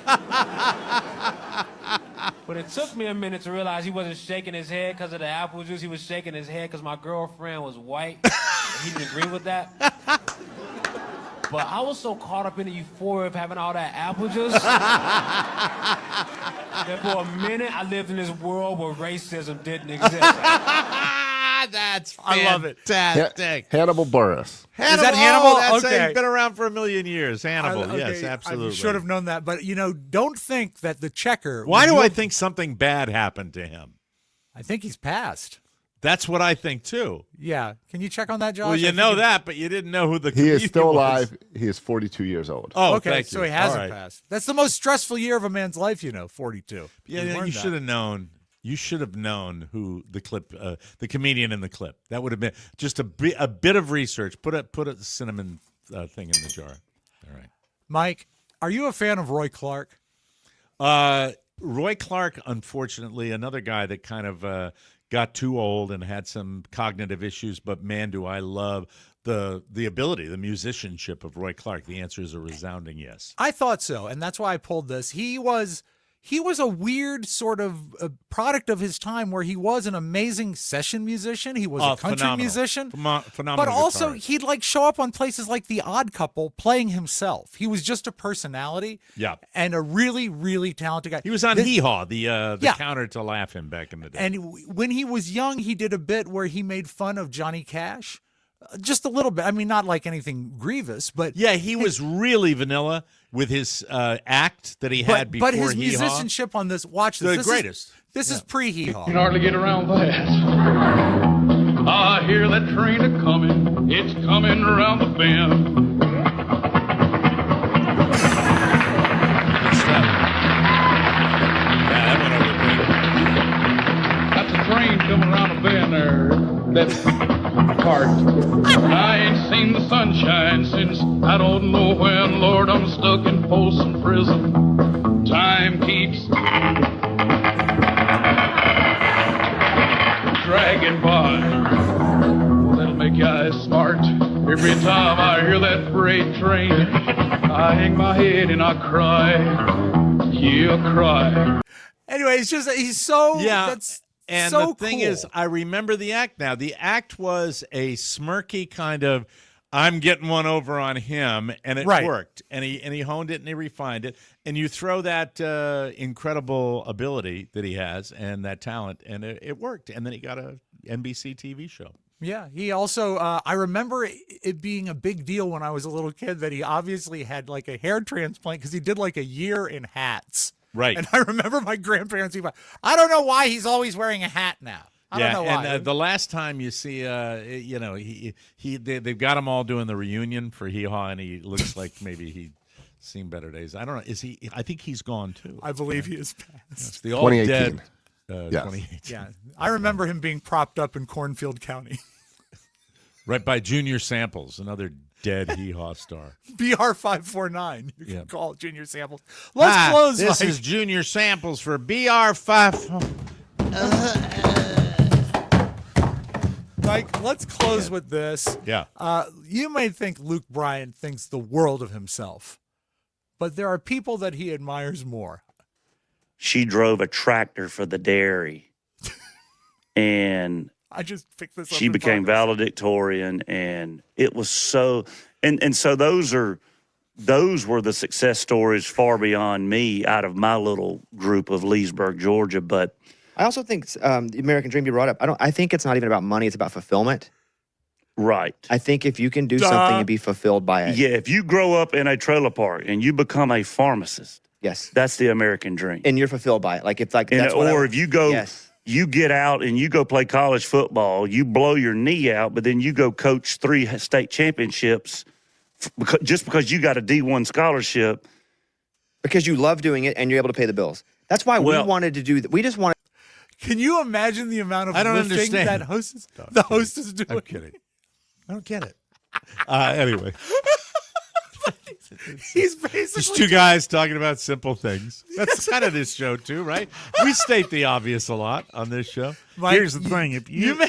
But it took me a minute to realize he wasn't shaking his head because of the apple juice. He was shaking his head because my girlfriend was white. And he didn't agree with that. But I was so caught up in the euphoria of having all that apple juice that for a minute I lived in this world where racism didn't exist. That's I love it. fantastic. Hannibal Buress. Is that Hannibal? Oh, that's Okay. He's been around for a million years. Hannibal, yes, absolutely. I should have known that. But, don't think that the checker... Why do I think something bad happened to him? I think he's passed. That's what I think, too. Yeah. Can you check on that, Josh? Well, you know that, but you didn't know who the He is still was. alive. He is 42 years old. Oh, okay, thank so you. he hasn't All right. passed. That's the most stressful year of a man's life, 42. Yeah, you should have known. You should have known who the clip, the comedian in the clip. That would have been just a bit of research. Put a cinnamon thing in the jar. All right, Mike, are you a fan of Roy Clark? Roy Clark, unfortunately, another guy that kind of got too old and had some cognitive issues. But man, do I love the ability, the musicianship of Roy Clark. The answer is a resounding yes. I thought so, and that's why I pulled this. He was a weird sort of product of his time where he was an amazing session musician. He was a country musician. Phenomenal. But also, guitarist. he'd show up on places like The Odd Couple playing himself. He was just a personality. Yeah. And a really, really talented guy. He was on Hee Haw, the counter to laugh in back in the day. And when he was young, he did a bit where he made fun of Johnny Cash. Just a little bit. I mean, not like anything grievous, but... Yeah, he was really vanilla with his act that he had before But his Hee Haw. musicianship on this, watch this. The greatest. This is pre-Hee Haw. Can hardly get around that. I hear that train a-coming. It's coming around the bend. Yeah, that went over big. That's a train coming around the bend there. That's hard. I ain't seen the sunshine since I don't know when. Lord, I'm stuck in Folsom Prison. Time keeps dragging by. Well, that'll make your eyes smart. Every time I hear that freight train, I hang my head and I cry. Yeah, cry. Anyway, it's just he's so And so the thing cool. is, I remember the act now. The act was a smirky kind of, I'm getting one over on him, and it worked. And he honed it and he refined it. And you throw that incredible ability that he has and that talent, and it worked. And then he got a NBC TV show. Yeah, he also, I remember it being a big deal when I was a little kid that he obviously had like a hair transplant because he did like a year in hats. Right. And I remember my grandparents, I don't know why he's always wearing a hat now. I don't know why. And the last time you see, they've got him all doing the reunion for Hee Haw, and he looks like maybe he's seen better days. I don't know. Is he? I think he's gone too. I believe he is passed. It's the all dead. 2018. Yeah, I remember him being propped up in Cornfield County. Right by Junior Samples, another dead Hee Haw star. BR 549. You can call it Junior Samples. Let's Hi, close. This Mike. is Junior Samples for BR 5. Mike, let's close with this. Yeah. You may think Luke Bryan thinks the world of himself, but there are people that he admires more. She drove a tractor for the dairy, and I just picked this up. she became valedictorian, and it was so. And so those were the success stories far beyond me out of my little group of Leesburg, Georgia. But I also think the American Dream you brought up. I think it's not even about money; it's about fulfillment. Right. I think if you can do something and be fulfilled by it. Yeah, if you grow up in a trailer park and you become a pharmacist, yes, that's the American dream, and you're fulfilled by it. Like it's like and, that's what or if you go. Yes. You get out and you go play college football, you blow your knee out, but then you go coach 3 state championships just because you got a D1 scholarship. Because you love doing it and you're able to pay the bills. That's why we wanted to do that. We just wanted. Can you imagine the amount of I don't lifting understand. that the host is doing? I'm kidding. I don't get it. Anyway. He's basically just two guys talking about simple things. That's kind of this show too, right? We state the obvious a lot on this show. Mike, here's the thing: if you blow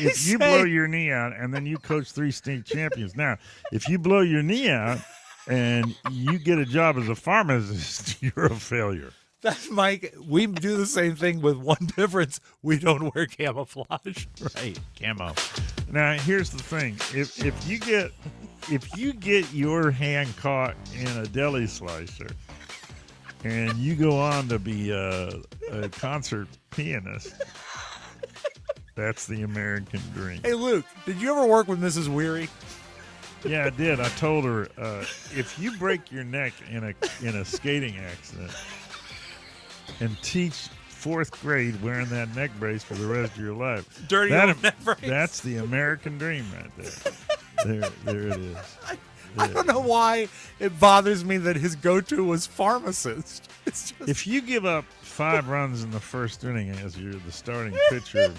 say- your knee out and then you coach 3 state champions, now if you blow your knee out and you get a job as a pharmacist, you're a failure. That's Mike. We do the same thing with one difference: we don't wear camouflage. Right, camo. Now here's the thing: if you get your hand caught in a deli slicer, and you go on to be a concert pianist, that's the American dream. Hey, Luke, did you ever work with Mrs. Weie? Yeah, I did. I told her if you break your neck in a skating accident and teach 4th grade wearing that neck brace for the rest of your life, Dirty old neck brace. That's the American dream right there. There it is. I don't know why it bothers me that his go-to was pharmacist. It's just... If you give up 5 runs in the first inning as you're the starting pitcher,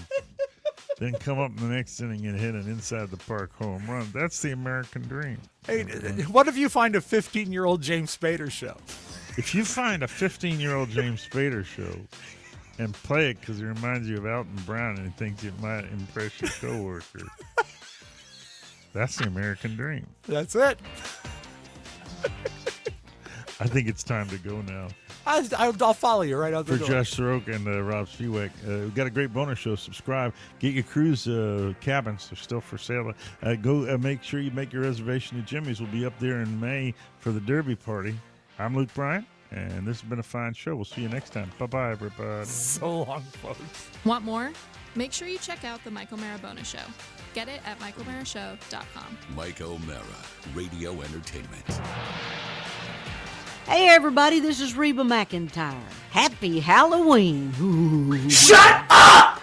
then come up in the next inning and hit an inside-the-park home run, that's the American dream. Hey, what if you find a 15-year-old James Spader show? If you find a 15-year-old James Spader show and play it because it reminds you of Alton Brown and thinks it might impress your coworker, that's the American dream. That's it. I think it's time to go now. I'll follow you right out the For door. Josh Soroka and Rob Spiewak, we've got a great bonus show. Subscribe. Get your cruise cabins. They're still for sale. Go make sure you make your reservation at Jimmy's. We'll be up there in May for the Derby party. I'm Luke Bryant, and this has been a fine show. We'll see you next time. Bye-bye, everybody. So long, folks. Want more? Make sure you check out the Mike O'Mara Bonus Show. Get it at MikeO'MaraShow.com. Mike O'Mara, Radio Entertainment. Hey, everybody, this is Reba McEntire. Happy Halloween. Ooh. Shut up!